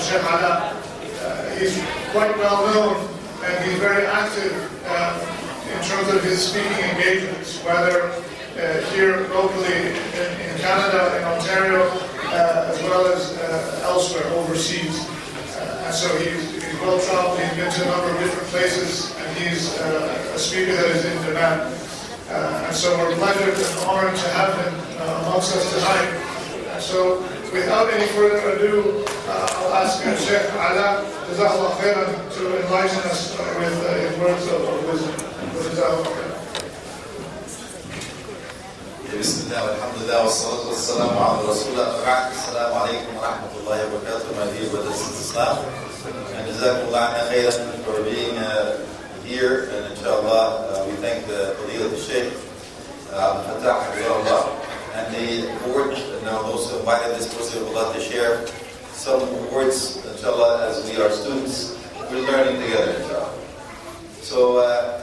Sheikh Alaa. He's quite well known and he's very active in terms of his speaking engagements, whether here locally in Canada, in Ontario, as well as elsewhere overseas. And so he's well traveled, he's been to a number of different places, and he's a speaker that is in demand. And so we're pleasured and honored to have him amongst us tonight. And so without any further ado, I'll ask Sheikh Alaa to enlighten us with his words of wisdom. بسم الله والحمد لله والصلاة والسلام على رسول الله وبعد. السلام عليكم ورحمة الله وبركاته. My dear brothers and sisters, and Jazakumullah khairan for being here, and inshallah we thank the Fadilat Sheikh Fatah and the board and those who invited this person of Allah to share some words, inshallah, as we are students, we're learning together, inshallah. So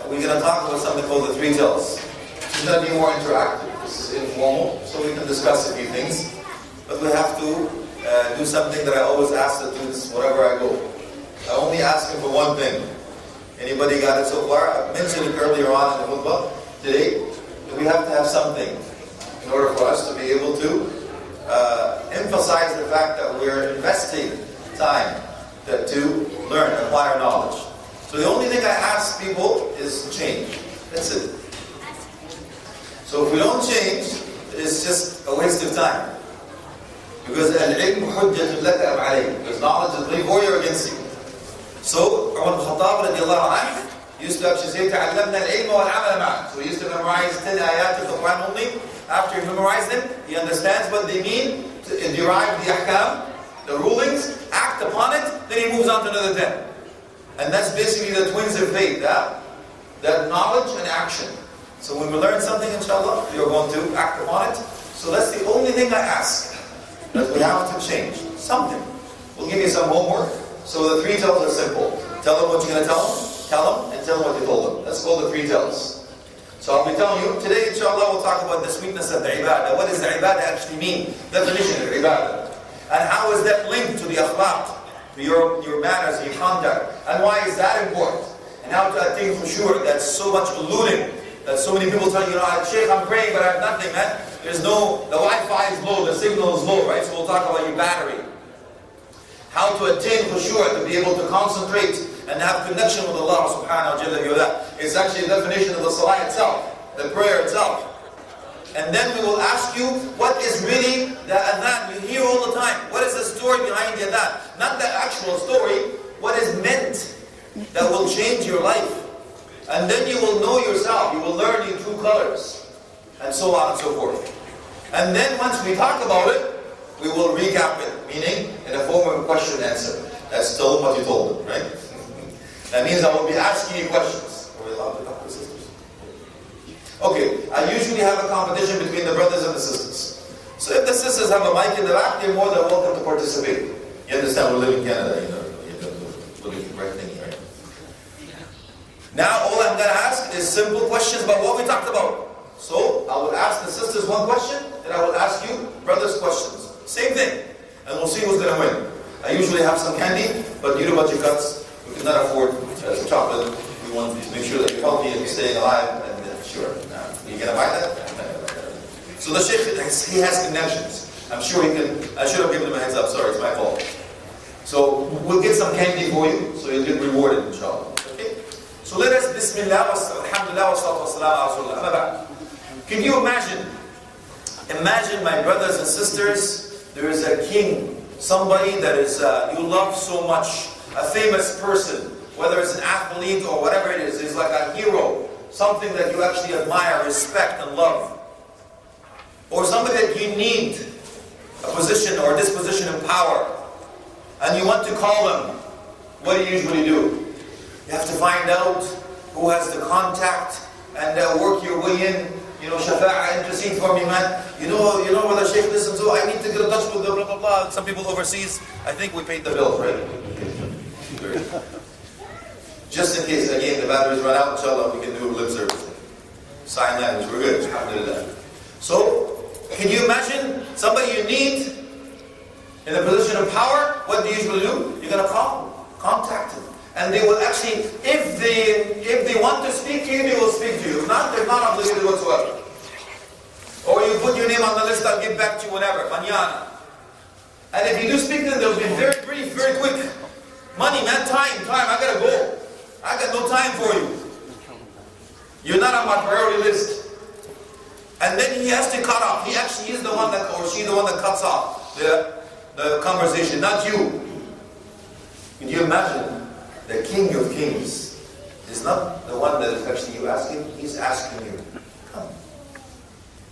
we're going to talk about something called the three tells. It's going to be more interactive. This is informal, so we can discuss a few things. But we have to do something that I always ask the students wherever I go. I only ask them for one thing. Anybody got it so far? I mentioned it earlier on in the khutbah today. That we have to have something in order for us to be able to emphasize the fact that we're investing time to learn, acquire knowledge. So the only thing I ask people is change. That's it. So if we don't change, it's just a waste of time. Because al-ilm hujjatun laka am alayk. Because knowledge is for you or against you. So Umar ibn Khattab radiallahu anhu used to actually say, تعلمنا العلم والعمل معا. So he used to memorize 10 ayat of the Quran only. After he memorized them, he understands what they mean, derive the ahkam, the rulings, act upon it, then he moves on to another 10. And that's basically the twins of faith, that knowledge and action. So when we learn something, inshallah, we are going to act upon it. So that's the only thing I ask, that we have to change. Something. We'll give you some homework. So the three tells are simple. Tell them what you're going to tell them, and tell them what you told them. That's called the three tells. So I'll be telling you, today inshallah we'll talk about the sweetness of the ibadah. What does the ibadah actually mean? Definition of ibadah. And how is that linked to the akhlaq, to your manners, your conduct. And why is that important? And how to attain khushu', that's so much eluding. That so many people tell you, Sheikh, I'm praying, but I have nothing, man. The Wi-Fi is low, the signal is low, right? So we'll talk about your battery. How to attain khushu', to be able to concentrate and have connection with Allah subhanahu wa ta'ala. It's actually a definition of the salah itself, the prayer itself. And then we will ask you, what is really the adhan? You hear all the time. What is the story behind the adhan? Not the actual story, what is meant that will change your life. And then you will know yourself, you will learn your true colors, and so on and so forth. And then once we talk about it, we will recap it, meaning in a form of a question and answer. That's tell them what you told them, right? That means I will be asking you questions. Are we allowed to talk to sisters? Okay, I usually have a competition between the brothers and the sisters. So if the sisters have a mic in the back, they're more than welcome to participate. You understand, we live in Canada, you know the right thing, right? Now all I'm going to ask is simple questions about what we talked about. So I will ask the sisters one question, and I will ask you brothers questions. Same thing. And we'll see who's going to win. I usually have some candy, but you know about your cuts. We cannot afford chocolate. We want to make sure that you're healthy and you're staying alive. And sure. You going to buy that? So the Sheikh, he has connections. I'm sure he can. I should have given him a heads up. Sorry, it's my fault. So we'll get some candy for you, so you'll get rewarded, inshallah. So let us, Bismillah, Alhamdulillah, wa salatu wa salam ala Rasulullah. Can you imagine? Imagine, my brothers and sisters, there is a king, somebody that is you love so much, a famous person, whether it's an athlete or whatever it is like a hero, something that you actually admire, respect, and love. Or somebody that you need a position or disposition in power, and you want to call them. What do you usually do? You have to find out who has the contact and work your way in. You know, Shafa'a, intercede for me, man. You know where the Sheikh listens to. I need to get in touch with the blah, blah, blah. Some people overseas, I think we paid the bill, right? Just in case, again, the batteries run out, inshallah, we can do lip service. Sign language, we're good. Alhamdulillah. So, can you imagine somebody you need in a position of power? what do you usually do? You're going to call, contact them. And they will actually, if they want to speak to you, they will speak to you. If not, they're not obligated whatsoever. Or you put your name on the list, I'll get back to you whenever, mañana. And if you do speak to them, they'll be very brief, very quick. Money, man, time, I gotta go. I got no time for you. You're not on my priority list. And then he has to cut off. He actually is the one that, or she's the one that cuts off the conversation, not you. Can you imagine? The King of Kings is not the one that is actually you asking, he's asking you. Come.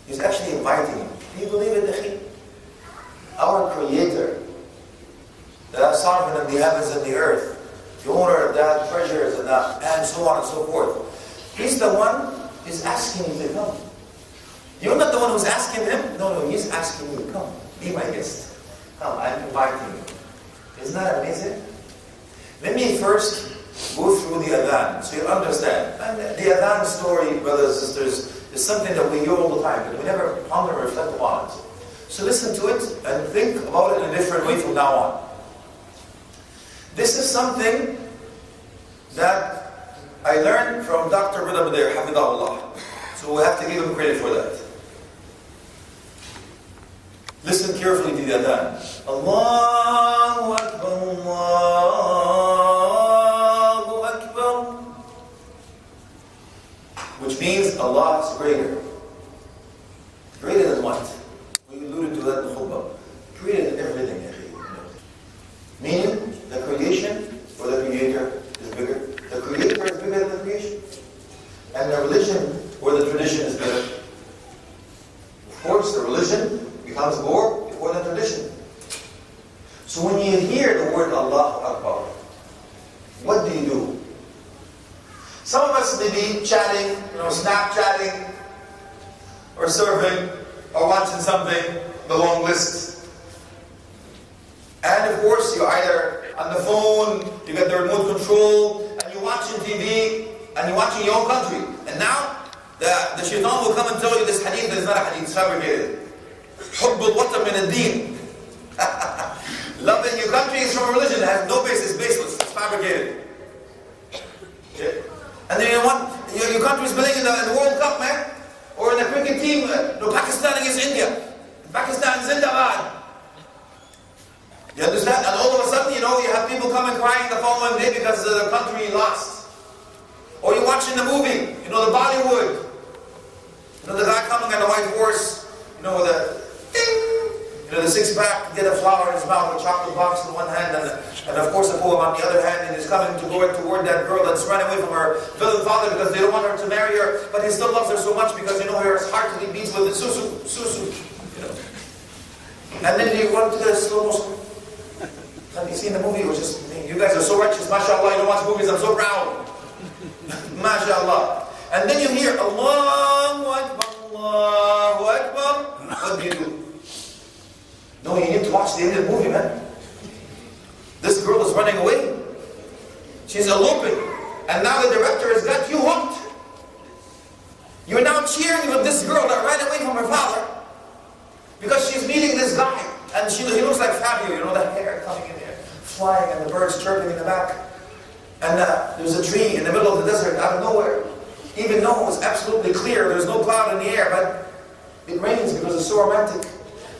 He's actually inviting you. Do you believe in the King? Our Creator, the sovereign of the heavens and the earth, the owner of that treasures and that, and so on and so forth. He's the one who's asking you to come. You're not the one who's asking him. No, he's asking you, come, be my guest. Come, I'm inviting you. Isn't that amazing? Let me first go through the adhan, so you'll understand. And the adhan story, brothers and sisters, is something that we hear all the time, but we never ponder or reflect upon it. So listen to it and think about it in a different way from now on. This is something that I learned from Dr. Ibada there, Hafidahullah. So we have to give him credit for that. Listen carefully to the adhan. Allahu Akbar, Allahu Akbar. Which means Allah is greater. Greater than what? We alluded to that in the khutbah. Greater than everything. Meaning, the creation or the Creator is bigger. The Creator is bigger than the creation. And the religion or the tradition is bigger. Of course, the religion becomes more before the tradition. So when you hear the word Allahu Akbar, what do you do? Some of us may be chatting, Snapchatting, or surfing, or watching something, the long list. And of course, you're either on the phone, you got the remote control, and you're watching TV, and you're watching your own country. And now, the shaitan will come and tell you this hadith that is not a hadith, it's fabricated. حُبُّ الْوَطَنِ مِنَ الدِّينِ. Loving your country is from a religion that has no basis, baseless, it's fabricated. Okay? And then your country is playing in the World Cup, man. Or in the cricket team, Pakistan against India. Pakistan Zindabad. You understand? And all of a sudden, you have people coming crying the following day because the country lost. Or you're watching the movie, the Bollywood. The guy coming on a white horse, with a ding, the six-pack, get a flower in his mouth, a chocolate box in one hand, and of course a poem on the other hand, and he's coming toward that girl that's running away from her villain father because they don't want her to marry her, but he still loves her so much because her heart really beats with the susu. And then you run to the slow motion. Have you seen the movie? You guys are so righteous, mashallah, you don't watch movies, I'm so proud. Mashallah. And then you hear Allahu Akbar, Allahu Akbar. What do you do? No, you need to watch the end of the movie, man. This girl is running away. She's eloping. And now the director has got you hooked. You're now cheering for this girl that ran away from her father because she's meeting this guy. And he looks like Fabio, the hair coming in there, flying, and the birds chirping in the back. And there's a tree in the middle of the desert, out of nowhere. Even though it's absolutely clear, there's no cloud in the air, but it rains because it's so romantic.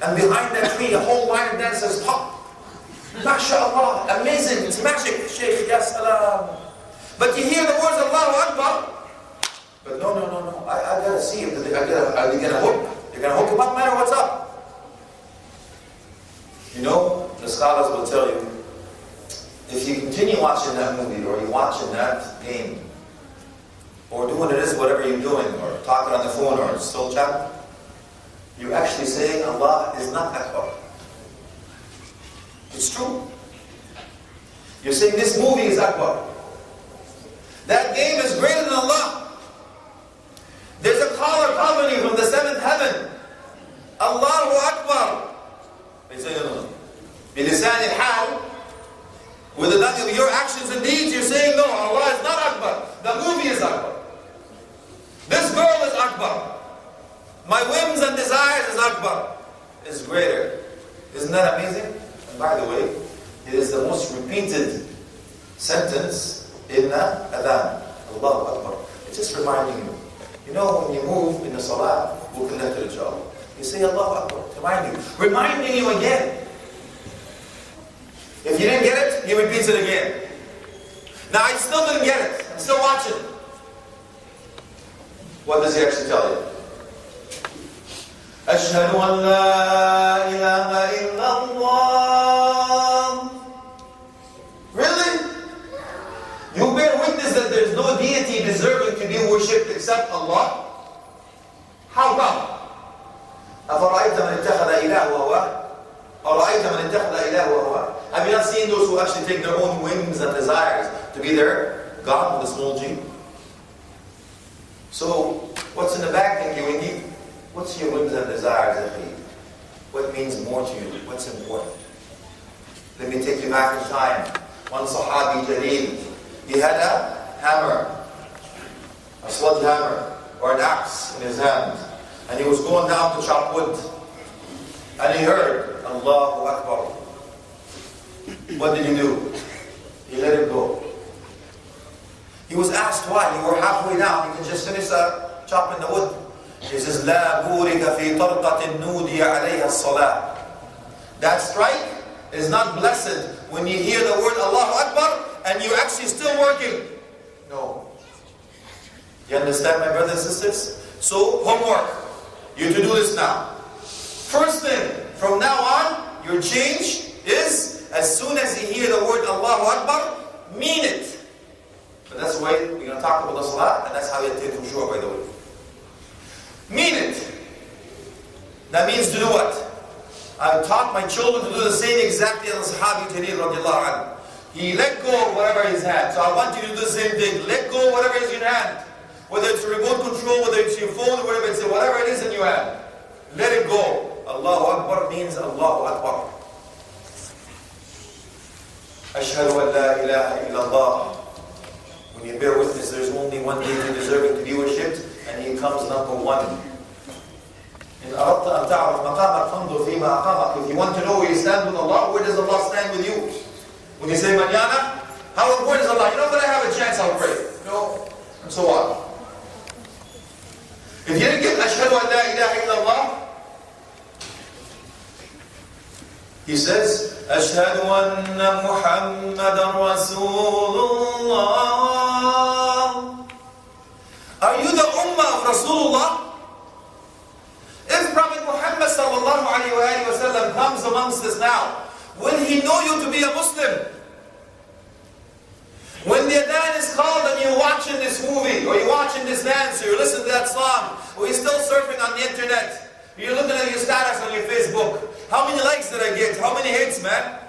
And behind that tree, a whole line of dancers pop. MashaAllah, amazing, it's magic, Sheikh, ya salam. But you hear the words Allahu Akbar. But no, I gotta see it. Are they gonna hook? They're gonna hook him up, no matter what's up. The scholars will tell you, if you continue watching that movie, or you're watching that game, or doing whatever you're doing, or talking on the phone, or still chatting, you're actually saying Allah is not Akbar. It's true. You're saying this movie is Akbar. That game is greater than Allah. There's a caller calling you from the seventh heaven. Allahu Akbar. They say no. بِلِسَانِ الْحَالِ. With your actions and deeds, you're saying no, Allah is not Akbar. The movie is Akbar. This girl is Akbar. My whims and desires is Akbar. Is greater. Isn't that amazing? And by the way, It is the most repeated sentence in the adhan. Allahu Akbar. It's just reminding you. You know, when you move in the salah, we'll connect to inshallah. You say Allahu Akbar, reminding you again. If you didn't get it, he repeats it again. Now I still didn't get it. I'm still watching. What does he actually tell you? أشهد أن لا إله إلا الله. Really? You bear witness that there is no deity deserving to be worshipped except Allah? How come? أفرأيت من اتخذ إله هواه؟ أرأيت من اتخذ إله هواه? Have you not seen those who actually take their own whims and desires to be their God with a small g? So, what's in the back thinking we need? What's your whims and desires, Akhi? What means more to you? What's important? Let me take you back in time. One Sahabi Jaleel, he had a hammer, a sledgehammer, or an axe in his hand. And he was going down to chop wood. And he heard, Allahu Akbar. What did he do? He let it go. He was asked why. You were halfway down. You can just finish chopping the wood. He says, لا بورك في طرقة نودي عليها الصلاة. That strike is not blessed when you hear the word Allahu Akbar and you're actually still working. No. You understand, my brothers and sisters? So, homework. You have to do this now. First thing, from now on, your change is, as soon as you hear the word Allahu Akbar, mean it. But that's the way we're going to talk about the salah, and that's how you take khushu', by the way. Mean it. That means to do what? I've taught my children to do the same exactly as the Sahabi Jaleel radiallahu anhu. He let go of whatever is hand. So I want you to do the same thing. Let go of whatever is in your hand. Whether it's a remote control, whether it's your phone, whatever it is in your hand. Let it go. Allahu Akbar means Allahu Akbar. Ashhadu an la ilaha illallah. When you bear witness, there's only one deity deserving to be worshipped, and he comes number one. If you want to know where you stand with Allah, where does Allah stand with you? When you say manana, where is Allah? You know, when I have a chance, I'll pray. No, and so on. If you didn't get Ashhadu an la ilaha illallah, he says, Ashhadu anna Muhammadan Rasulullah. Are you the ummah of Rasulullah? If Prophet Muhammad sallallahu alayhi wa sallam comes amongst us now, will he know you to be a Muslim? When the adhan is called and you're watching this movie, or you're watching this dance, or you're listening to that song, or you're still surfing on the internet, you're looking at your status on your Facebook, how many likes did I get? How many hits, man?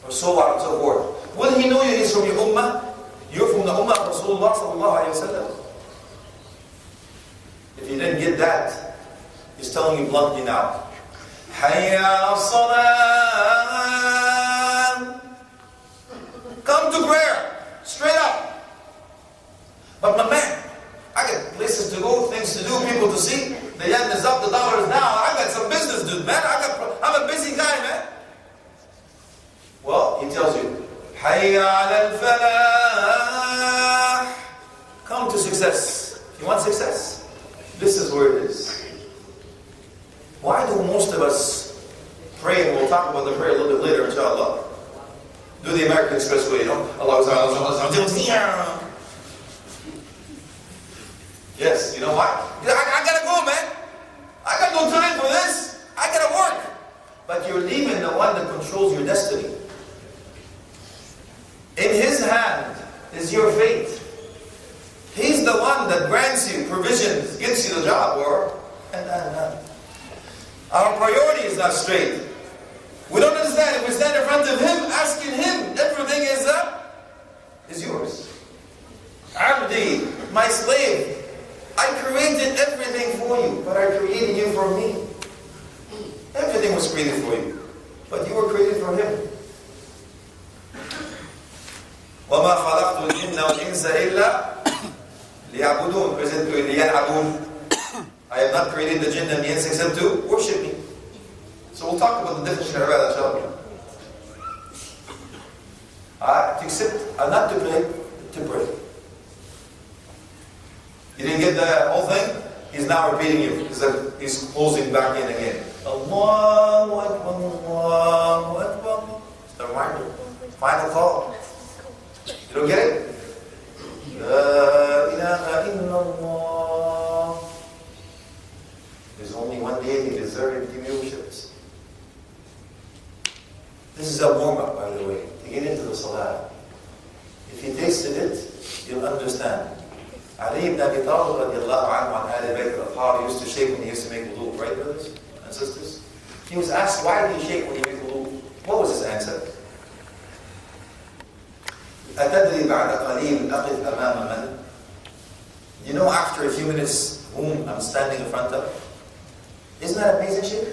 Or so on and so forth. Will he know you is from your ummah? You're from the ummah of Rasulullah sallallahu alayhi wa sallam. If you didn't get that, he's telling you bluntly now. Hayya ala salam. Come to prayer. Straight up. But my man, I got places to go, things to do, people to see. The yen is up, the dollar is down. I got some business, dude, man. I'm a busy guy, man. Well, he tells you, Hayya ala al-falah. Come to success. You want success? This is where it is. Why do most of us pray, and we'll talk about the prayer a little bit later, inshallah. Do the American Express way, you know? Allah. Yes, you know why? I gotta go, man. I got no time for this. I gotta work. But you're leaving the one that controls your destiny. In his hand is your fate. He's the one that grants you provisions, gives you the job, and. Our priority is not straight. We don't understand. If we stand in front of him, asking him, everything is yours. Abdi, my slave, I created everything for you, but I created you for me. Everything was created for you, but you were created for him. وَمَا خَلَقْتُ الْجِنَّ وَالْإِنسَ إِلَّا لِيَعْبُدُونَ. I have not created the jinn and the ins except to worship me. So we'll talk about the difference in Ibada, inshallah. to sit, not to pray, to pray. You didn't get the whole thing? He's now repeating you. He's closing back in again. Allahu Akbar, Allahu Akbar. It's the reminder. Final call. You don't get it? La ilaha illallah. There's only one deity deserving to be worshipped. This is a warm-up, by the way, to get into the Salah. If you tasted it, you'll understand. Ali ibn Abi Talib radiallahu anhu on Ahl Bayt al-Athhar used to shake when he used to make wudu, right, brothers and sisters? He was asked, why do you shake when you make wudu? What was his answer? أتدري بعد قليل أقف أمام من? You know, after a few minutes, whom I'm standing in front of? Isn't that amazing, Sheikh?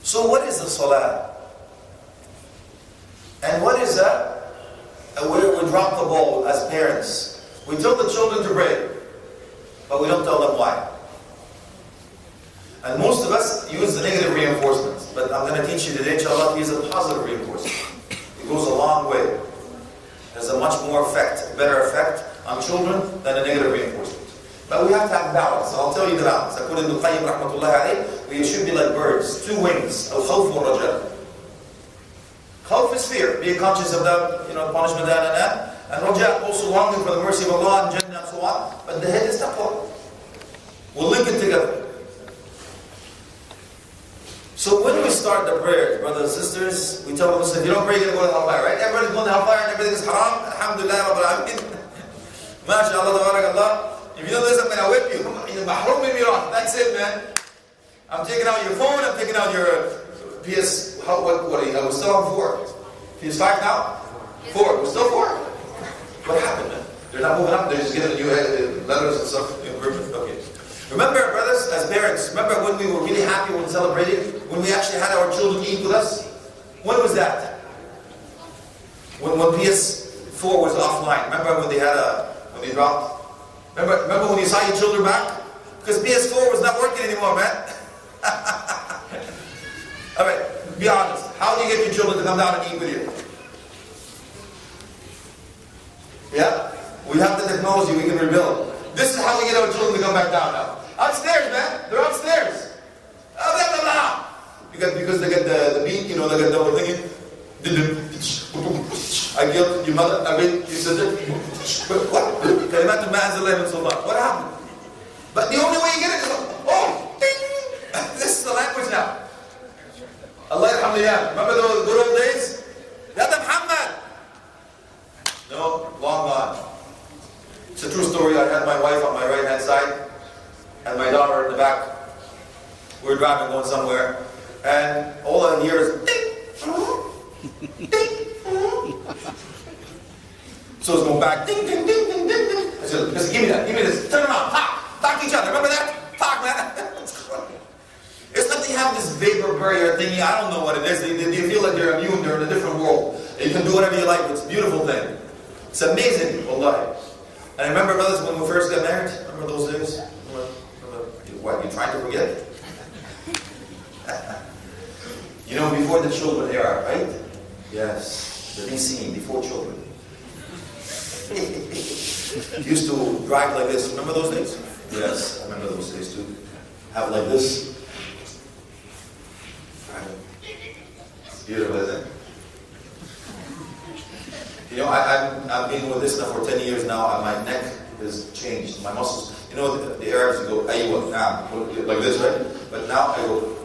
So what is the Salah? And what is that? We drop the ball as parents. We tell the children to pray, but we don't tell them why. And most of us use the negative reinforcement, but I'm going to teach you today, inshallah, to use a positive reinforcement. It goes a long way. It has a much more effect, better effect on children than a negative reinforcement. But we have to have balance. I'll tell you the balance. According to Qayyim rahmatullahi alayhi, we should be like birds, two wings, al-khawf wal-raja. Khawf is fear, being conscious of the punishment and raja, also longing for the mercy of Allah and Jannah and so on. But the head is taqwa. We'll link it together. So when we start the prayers, brothers and sisters, we tell them, if you don't pray, you're going to go to hellfire, right? Everybody's going to hellfire and everything is haram. Alhamdulillah, Rabbil Alameen. MashaAllah, tabarakallah. If you do this, I'm going to whip you. Mahrum min miran. That's it, man. I'm taking out your phone, I'm taking out your PS, what are you? We're still on 4. PS5 now? 4. We're still 4. What happened, man? They're not moving up, they're just getting new letters and stuff. Okay. Remember, brothers, as parents, remember when we were really happy when we celebrated? When we actually had our children eat with us? When was that? When PS4 was offline. Remember when they had when they dropped? Remember when you saw your children back? Because PS4 was not working anymore, man. Alright, be honest. How do you get your children to come down and eat with you? Yeah? We have the technology, we can rebuild. This is how we get our children to come back down now. Upstairs, man. They're upstairs. Because they get the beat, they get the whole thing. I killed your mother, I mean, your sister. What happened? But the only way you get it is, ding! This is the language now. Allah yarhamdulillah. Remember those good old days? Yada Muhammad! No, long gone. It's a true story. I had my wife on my right hand side and my daughter in the back. We were driving, going somewhere, and all I hear is ding, ding. So it's going back, ding, ding, ding, ding, ding, ding. I said, listen, give me this, turn around, talk to each other. Remember that? Talk, man. It's like they have this vapor barrier thingy. I don't know what it is. They feel like they're immune. They're in a different world. You can do whatever you like. It's a beautiful thing. It's amazing, wallahi. And I remember, brothers, when we first got married. Remember those days? What, you trying to forget? Before the children era, right? Yes, the BC, before children. Used to drive like this. Remember those days? Yes, I remember those days too. Have like this. Beautiful, isn't it? I've been with this now for 10 years now, and my neck has changed. My muscles. The Arabs go, aywa, naam, like this, right? But now I go.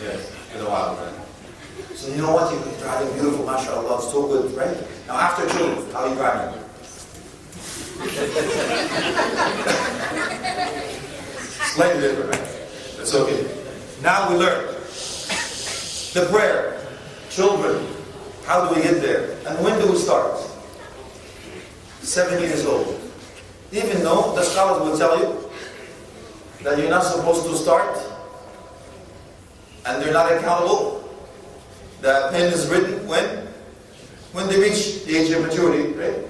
Yes, in a while, right? So you know what? You're driving beautiful, mashallah, so good, right? Now after children, how are you driving? Slightly different, right? It's okay. Now we learn. The prayer. Children. How do we get there? And when do we start? 7 years old. Even though the scholars will tell you that you're not supposed to start and they're not accountable. The pen is written when? When they reach the age of maturity, right?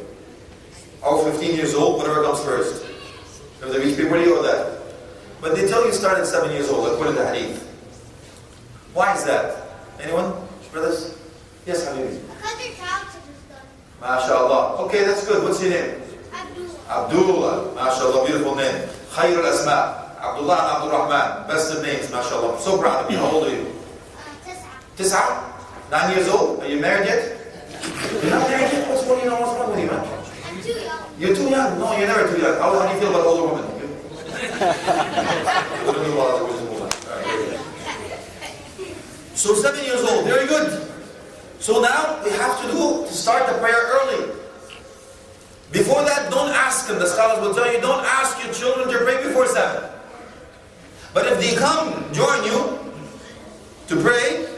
Or 15 years old, whatever comes first. If they reach puberty or that. But they tell you start at 7 years old, according to the hadith. Why is that? Anyone? Brothers? Yes, Habibi. Because your childhood is done. MashaAllah. Okay, that's good. What's your name? Abdullah. MashaAllah, beautiful name. Khayr al-Asma. Abdullah and Abdul Rahman. Best of names, MashaAllah. I'm so proud of you. How old are you? Tis'a. 9 years old? Are you married yet? You're not married yet? What's wrong with you, man? I'm too young. You're too young. No, you're never too young. How do you feel about older women? So 7 years old, very good. So now we have to start the prayer early. Before that, don't ask them. The scholars will tell you, don't ask your children to pray before 7. But if they come join you to pray,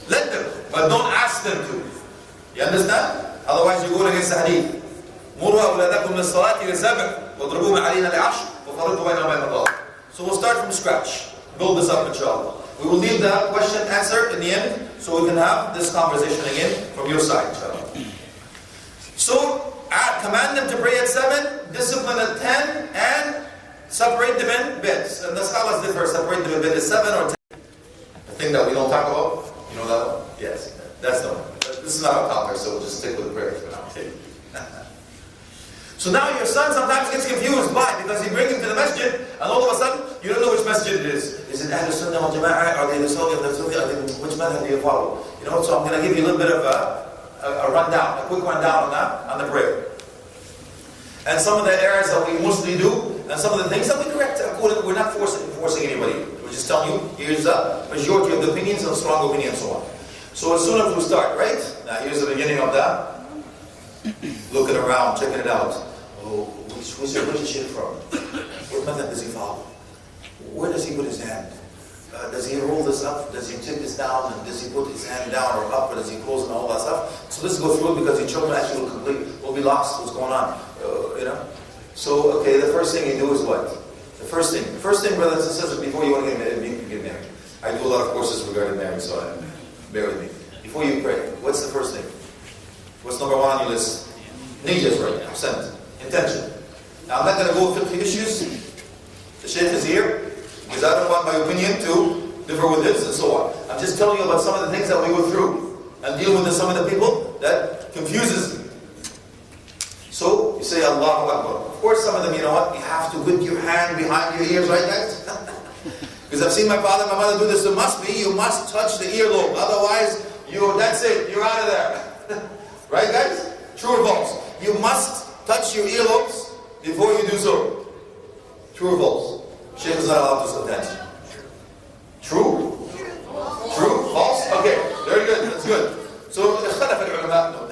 let them. But don't ask them to. You understand? Otherwise you go against the hadith. مروا أولادكم للصلاة لسبع واضربوهم علينا لعشر وفرقوا بينهم وبين الضال. So we'll start from scratch. Build this up, inshallah. We will leave the question answer in the end, so we can have this conversation again from your side, inshallah. So command them to pray at 7, discipline at 10, and separate them in beds. And the scholars differ. Separate them in beds at 7 or 10. The thing that we don't talk about, you know that one? Yes, that's the one. This is not our topic, so we'll just stick with the prayers for now. Okay. So now your son sometimes gets confused. Why? Because you bring him to the masjid, and all of a sudden, you don't know which masjid it is. Is it Ahl Sunnah wal Jama'ah? Are they the Sunni? Which madhab do you follow? You know, so I'm going to give you a little bit of a rundown, a quick rundown on the prayer. And some of the errors that we mostly do, and some of the things that we correct. We're not forcing anybody. We're just telling you, here's the majority of the opinions and strong opinions and so on. So as soon as we start, right? Now here's the beginning of that. Looking around, checking it out. Oh, where's the shit from? What method does he follow? Where does he put his hand? Does he roll this up? Does he tip this down? And does he put his hand down or up? Or does he close and all that stuff? So let's go through it because your children actually will be lost. What's going on? You know? So, okay, the first thing you do is what? The first thing, brothers and sisters, before you want to get married. I do a lot of courses regarding marriage, so bear with me. Before you pray, what's the first thing? What's number 1 on your list? Niyyah, right? Sentence. Intention. Now I'm not going to go through the issues. The Shaykh is here because I don't want my opinion to differ with his and so on. I'm just telling you about some of the things that we go through and deal with some of the people that confuses them. So you say Allahu Akbar. Of course some of them, you know what, you have to put your hand behind your ears, right guys? Because I've seen my father and my mother do this. It must be, you must touch the earlobe. Otherwise, that's it, you're out of there. Right guys? True or false? You must touch your earlobes before you do so. True or false? Sheikh is not allowed to sometimes. True? True? False? Okay, very good, that's good. So, اختلف العلماء.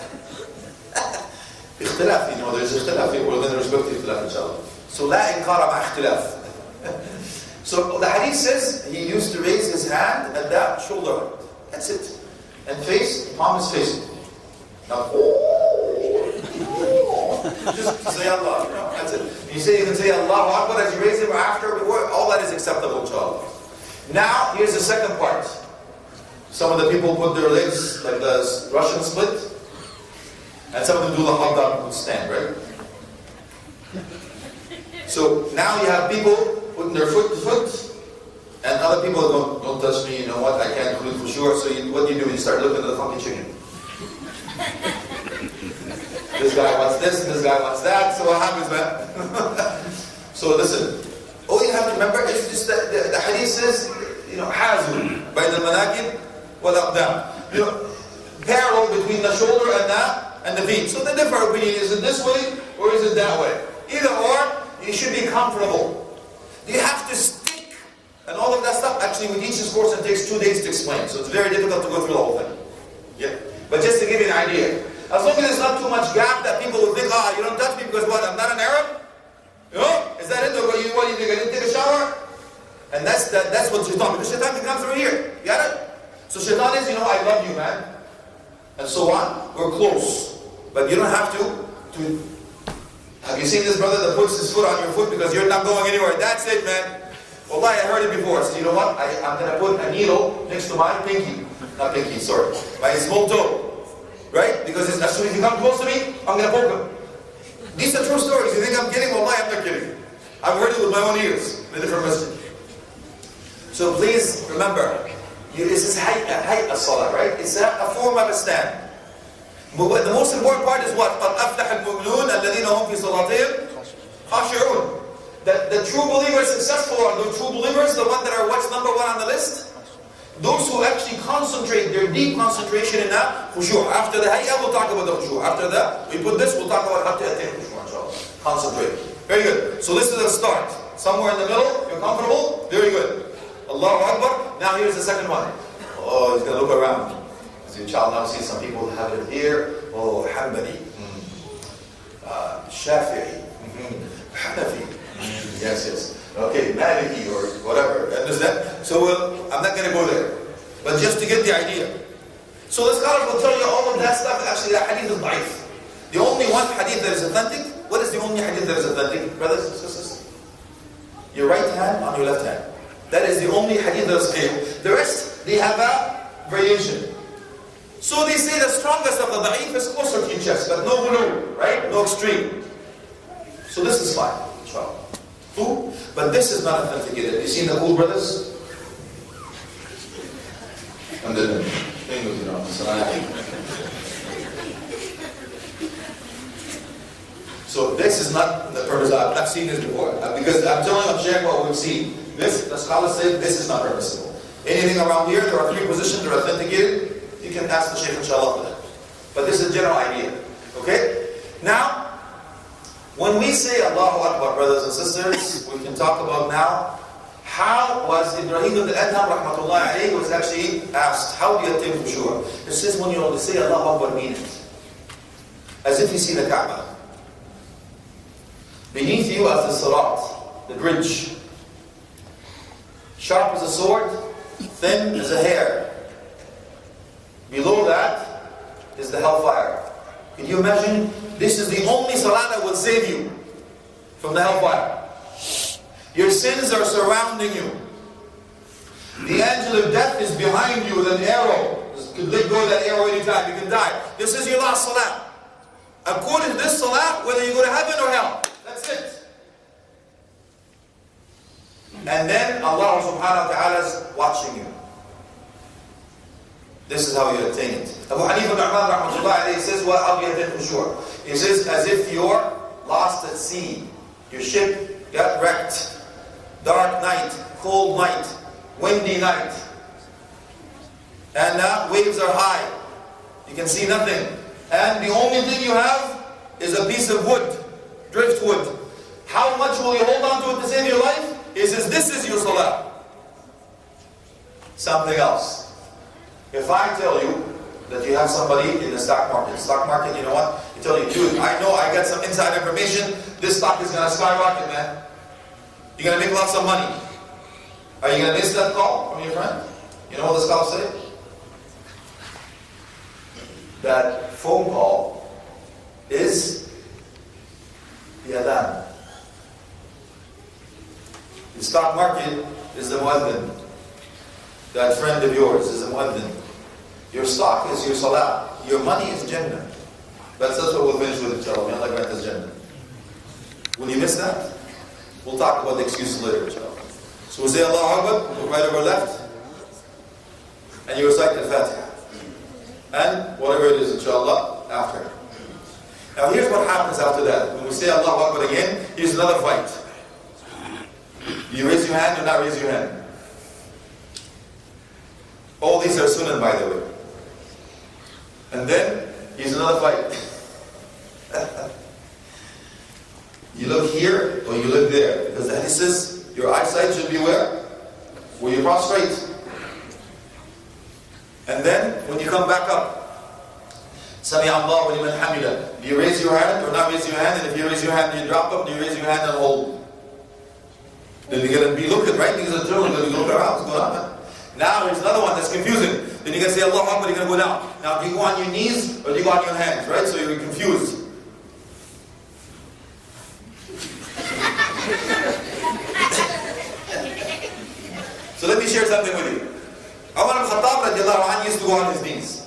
اختلاف, you know, there's اختلاف. We're going to respect the اختلاف, inshallah. So, لا إنكار مع اختلاف. So, the hadith says he used to raise his hand at that shoulder. That's it. And face, palm is facing. Now, just say Allah. You know, that's it. You can say Allahu Akbar as you raise it or after, before, all that is acceptable, inshallah. Now, here's the second part. Some of the people put their legs like the Russian split, and some of them do the hot stand, right? So now you have people putting their foot to foot, and other people don't touch me. You know what? I can't do it for sure. So what do? You start looking at the funky chicken. This guy wants this, and this guy wants that. So what happens, man? So listen. All you have to remember is just that the hadith says, you know, hazu bayna al-manakib wal aqdam. You know, parallel between the shoulder and the feet. So the different opinion is it this way or is it that way? Either or, you should be comfortable. You have to stick and all of that stuff. Actually, we teach this course and it takes 2 days to explain. So it's very difficult to go through the whole thing. Yeah. But just to give you an idea. As long as there's not too much gap that people will think, you don't touch me because what, I'm not an Arab? You know? Is that it? What do you think? I didn't take a shower? And that's what shaitan, because shaitan can come through here. You got it? So shaitan is, you know, I love you, man. And so on. We're close. But you don't have to. Have you seen this brother that puts his foot on your foot because you're not going anywhere? That's it, man. Wallahi, I heard it before. So you know what? I'm going to put a needle next to my pinky. Not pinky, sorry. My small toe. Right? Because as soon as you come close to me, I'm going to poke him. These are true stories. You think I'm kidding? Wallahi, I'm not kidding. I've heard it with my own ears in a different masjid. So please remember, This is hay'a salah, right? It's a form of a stand. But the most important part is what? قَدْ أَفْلَحَ الْمُؤْمِنُونَ الَّذِينَ هُمْ فِي صَلَاتِهِمْ خَاشِعُونَ. That the true believers, successful are the true believers, the ones that are what's number one on the list? Those who actually concentrate, their deep concentration in that khushu'. After the hayya, we'll talk about the khushu'. After that, we put this, we'll talk about how to attain khushu', inshallah. Concentrate. Very good. So this is a start. Somewhere in the middle, you're comfortable? Very good. Allahu Akbar. Now here's the second one. Oh, he's going to look around. As your child now sees some people have it here. Oh, Hanbali. Shafi'i. Hanafi. Yes. Okay, Maliki or whatever. Understand? So I'm not going to go there. But just to get the idea. So the scholars will tell you all of that stuff. Actually, that hadith is da'if. The only one hadith that is authentic. What is the only hadith that is authentic? Brothers and sisters? Your right hand on your left hand. That is the only hadith that is clear. The rest, they have a variation. So they say the strongest of the da'if is closer to your chest, but no ghulu, right? No extreme. So this is fine, inshallah. But this is not authenticated. You seen the cool brothers? And then, so this is not the purpose. I've not seen this before. Because I'm telling you, I'm sharing what we've seen. This, the scholars say, this is not permissible. Anything around here, there are three positions that are authenticated. You can ask the Sheikh inshallah for that. But this is a general idea. Okay? Now, when we say Allahu Akbar, brothers and sisters, we can talk about now how was Ibrahim ibn Adham rahmatullahi alayhi was actually asked, how do you attain khushu'? It says when you say Allahu Akbar, mean it. As if you see the Kaaba. Beneath you as the sirat, the bridge. Sharp as a sword, thin as a hair. Below that is the hellfire. Can you imagine? This is the only salah that will save you from the hellfire. Your sins are surrounding you. The angel of death is behind you with an arrow. You can let go of that arrow anytime. You can die. This is your last salah. According to this salah, whether you go to heaven or hell. That's it. And then Allah subhanahu wa ta'ala is watching you. This is how you attain it. Abu Hanifa Nu'man rahmatullahi alayhi says, well, how do you attain khushu'? He says, as if you're lost at sea. Your ship got wrecked. Dark night, cold night, windy night. And waves are high. You can see nothing. And the only thing you have is a piece of wood, driftwood. How much will you hold on to it to save your life? He says, this is your salah. Something else. If I tell you that you have somebody in the stock market, you know what? You tell you, dude, I know I got some inside information, this stock is going to skyrocket, man. You're going to make lots of money. Are you going to miss that call from your friend? You know what the scholars say? That phone call is the adhan. The stock market is the muadhin. That friend of yours is a muadhin. Your stock is your salah. Your money is Jannah. That's what we'll finish with, inshallah. May Allah grant us Jannah. Will you miss that? We'll talk about the excuses later, inshallah. So we say Allahu Akbar, look right over left, and you recite the Fatiha. And whatever it is, inshallah, after. Now here's what happens after that. When we say Allahu Akbar again, here's another fight. You raise your hand or not raise your hand? All these are sunnah, by the way. And then, here's another fight. You look here or you look there. Because the hadith says, your eyesight should be where? Where you prostrate. And then, when you come back up, Sami Allahu liman hamida. Do you raise your hand or not raise your hand? And if you raise your hand, do you drop up? Do you raise your hand and hold? Then you're going to be looking, right? Because the children are going to look around. What's going on, man? Now there's another one that's confusing. Then you're going to say Allahu Akbar, you're going to go down. Now do you go on your knees or do you go on your hands, right? So you're confused. So let me share something with you. Umar ibn Khattab radiallahu anhu used to go on his knees.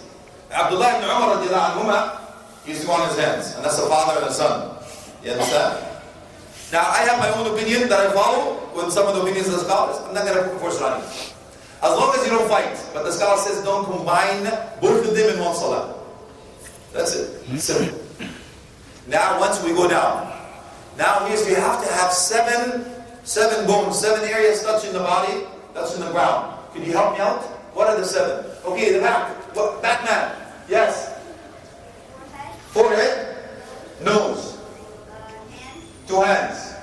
Abdullah ibn Umar radiallahu anhuma used to go on his hands. And that's the father and the son. You understand? Now I have my own opinion that I follow with some of the opinions of the scholars. I'm not going to force it on you. As long as you don't fight. But the scholar says don't combine both of them in one salah. That's it. Simple. Now once we go down. Now here's, you have to have seven bones, 7 areas touching the body, touching the ground. Can you help me out? What are the 7? Okay, the back. What? Back man. Yes. Forehead. Nose. 2 hands.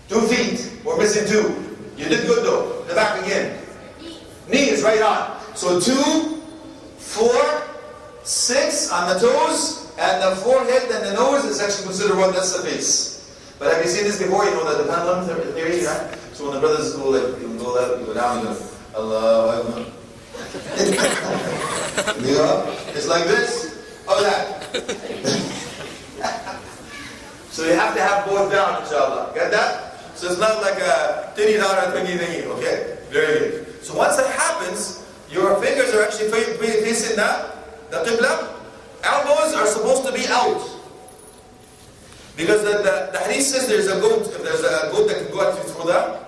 2 feet. We're missing 2. You did good though. The back again. Knees, right on. So 2, 4, 6 on the toes, and the forehead and the nose is actually considered one. That's the face. But have you seen this before? You know that the pendulum theory, right? So when the brothers go like, you go up, you go down, you go, Allah Akbar. You go, it's like this, or that. So you have to have both down, inshallah. Get that? So it's not like a thingy thingy, okay? Very good. So once that happens, your fingers are actually facing the qibla. Elbows are supposed to be out. Because the hadith says there's a goat, if there's a goat that can go at you through that.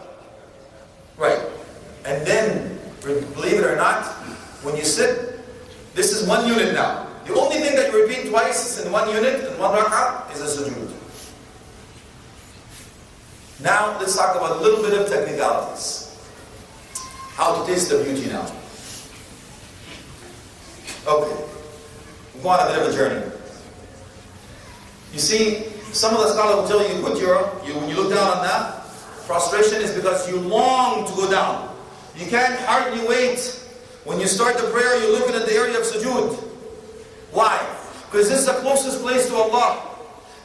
Right. And then, believe it or not, when you sit, this is 1 unit now. The only thing that you repeat twice in 1 unit, in 1 rak'ah, is a sujood. Now, let's talk about a little bit of technicalities. How to taste the beauty now. Okay. We'll go on a bit of a journey. You see, some of the scholars will tell you, when you look down on that, prostration is because you long to go down. You can't hardly wait. When you start the prayer, you're looking at the area of sujood. Why? Because this is the closest place to Allah.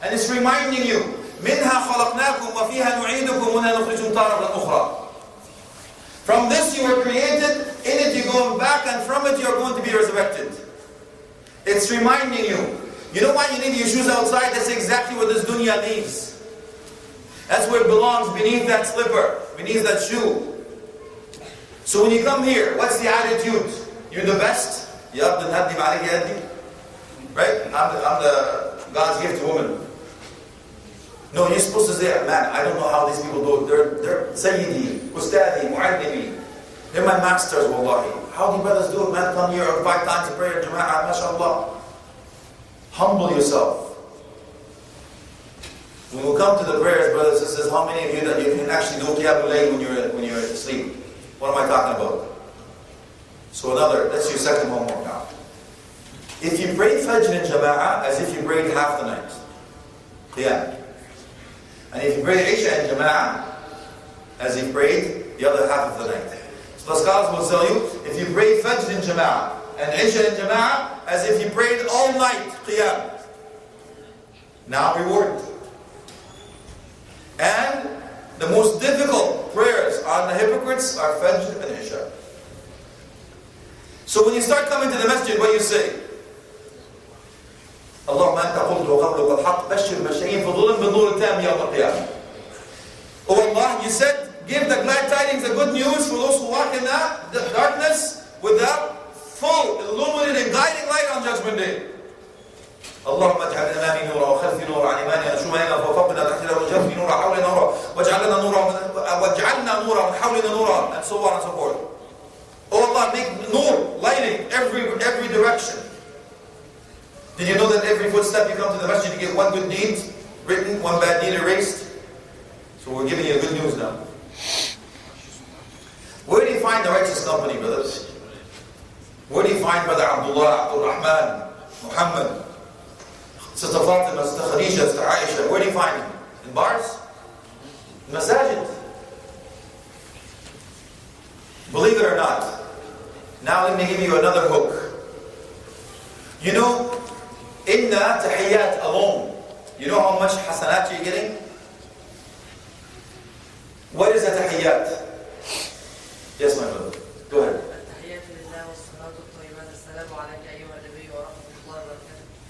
And it's reminding you, مِنْهَا خَلَقْنَاكُمْ وَفِيهَا نُعِيدُكُمْ وَمِنْهَا نُخْرِجُكُمْ تَارَةً أُخْرَى. From this you were created, in it you're going back, and from it you're going to be resurrected. It's reminding you. You know why you leave your shoes outside? That's exactly what this dunya leaves. That's where it belongs, beneath that slipper, beneath that shoe. So when you come here, what's the attitude? You're the best? Right? I'm the God's gift to woman. No, you're supposed to say, man, I don't know how these people do it. They're Sayyidi, Ustadi, Mu'allimi. They're my masters, wallahi. How do brothers do it, man? Come here 5 times a prayer, Jama'ah, mashallah. Humble yourself. When we come to the prayers, brothers and sisters, how many of you that you can actually do Qiyamul Layl when you're asleep? What am I talking about? So that's your second homework now. If you pray Fajr in Jama'ah, as if you prayed half the night. Qiyam. And if you pray Isha in Jama'ah, as if you prayed the other half of the night. So the scholars will tell you, if you pray Fajr in Jama'ah, and Isha in Jama'ah, as if you prayed all night, Qiyam. Now reward. And the most difficult prayers on the hypocrites are Fajr and Isha. So when you start coming to the masjid, what do you say? Allahumma anta qultu wa qawluka al-haq bashir mashayin fudulun bin-nur tam yawm al-qiyamah. Oh Allah, you said, give the glad tidings, the good news for those who walk in the darkness with the full, illuminated and guiding light on Judgment Day. اللهم اجعل امامي نورا وخلفي نورا عن يماني وشمالنا وفوقنا تحتنا وجنبي نورا حولنا نورا واجعلنا نورا ومن حولنا نورا, and so on and so forth. Oh Allah, make nur, lighting every direction. Did you know that every footstep you come to the masjid you get 1 good deed written, 1 bad deed erased? So we're giving you good news now. Where do you find the righteous company, brothers? Where do you find Brother Abdullah, Abdul Rahman, Muhammad, Sister Fatima, Sister Khadija, Sister Aisha? Where do you find them? In bars? In masajid? Believe it or not. Now let me give you another hook. You know, in the tahiyyat alone, you know how much hasanat you're getting? What is a tahiyyat? Yes, my brother. Go ahead.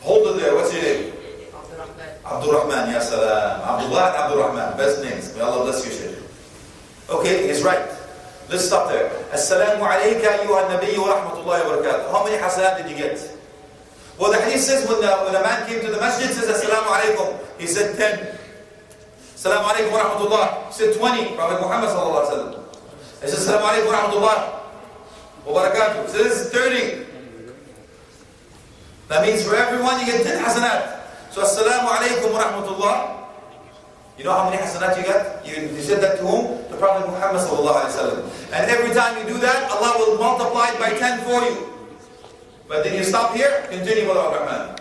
Hold it there. What's your name? Abdul Rahman. Ya salam. Abdullah and Abdul Rahman. Best names. May Allah bless you, Sheikh. Okay, he's right. Let's stop there. Assalamu alayka ayyuha nabiyyu wa rahmatullahi wa barakatuh. How many hasanat did you get? Well, the hadith says when a man came to the masjid, says Assalamu alaykum. He said 10. Assalamu alaykum wa rahmatullah. He said 20. Prophet Muhammad sallallahu alayhi wa sallam. It says, Assalamu alaikum wa rahmatullah wa barakatuh. So this is 30. That means for everyone you get 10 hasanat. So Assalamu alaikum wa rahmatullah. You know how many hasanat you get? You said that to whom? The Prophet Muhammad sallallahu alaihi wasallam. And every time you do that, Allah will multiply it by 10 for you. But then you stop here, continue with Ar-Rahman.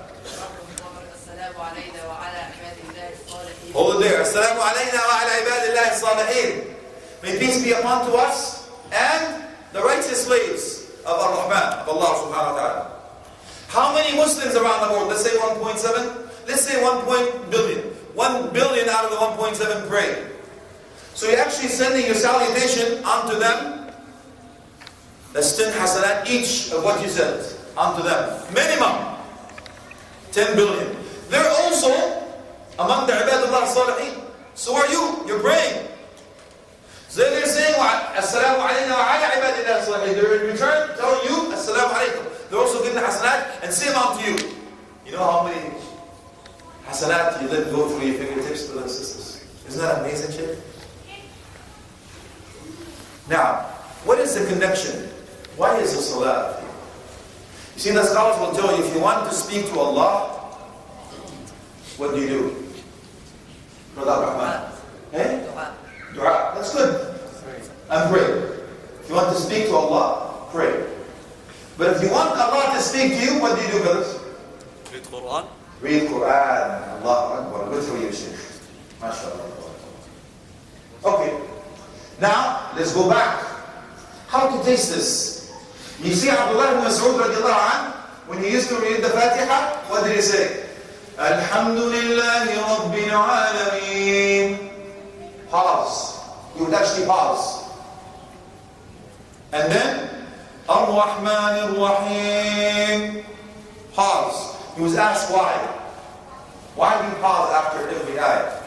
Hold it there. Assalamu alayna wa ala ibadillahi salihin. May peace be upon to us and the righteous slaves of Ar-Rahman, of Allah subhanahu wa ta'ala. How many Muslims around the world? Let's say 1.7. Let's say 1 billion. 1 billion out of the 1.7 pray. So you're actually sending your salutation onto them. That's 10 hasanat each of what you said onto them. Minimum 10 billion. They're also among the Ibadullah Salihin. So are you. You're praying. So they're saying, Assalamu alayna wa ala ibadillah salihin. They're in return telling you, Assalamu alaykum. They're also giving hasanat and same on to you. You know how many hasanat you let go through your fingertips, brothers and sisters? Isn't that amazing shit? Now, what is the connection? Why is the salah? You see, the scholars will tell you, if you want to speak to Allah, what do you do? Rahman. Eh? Dua. That's good. And pray. If you want to speak to Allah, pray. But if you want Allah to speak to you, what do you do, brothers? Read Quran. Read Quran. Allahu Akbar. Good for you, Sheikh. MashaAllah. Okay. Now, let's go back. How to taste this? You see Abdullah ibn Mas'ud radiallahu anh, when he used to read the Fatiha, what did he say? Alhamdulillahi Rabbil Alameen. Pause. He would actually pause. And then, Ar-Rahman Ar-Rahim. Pause. He was asked why. Why do you pause after every ayah?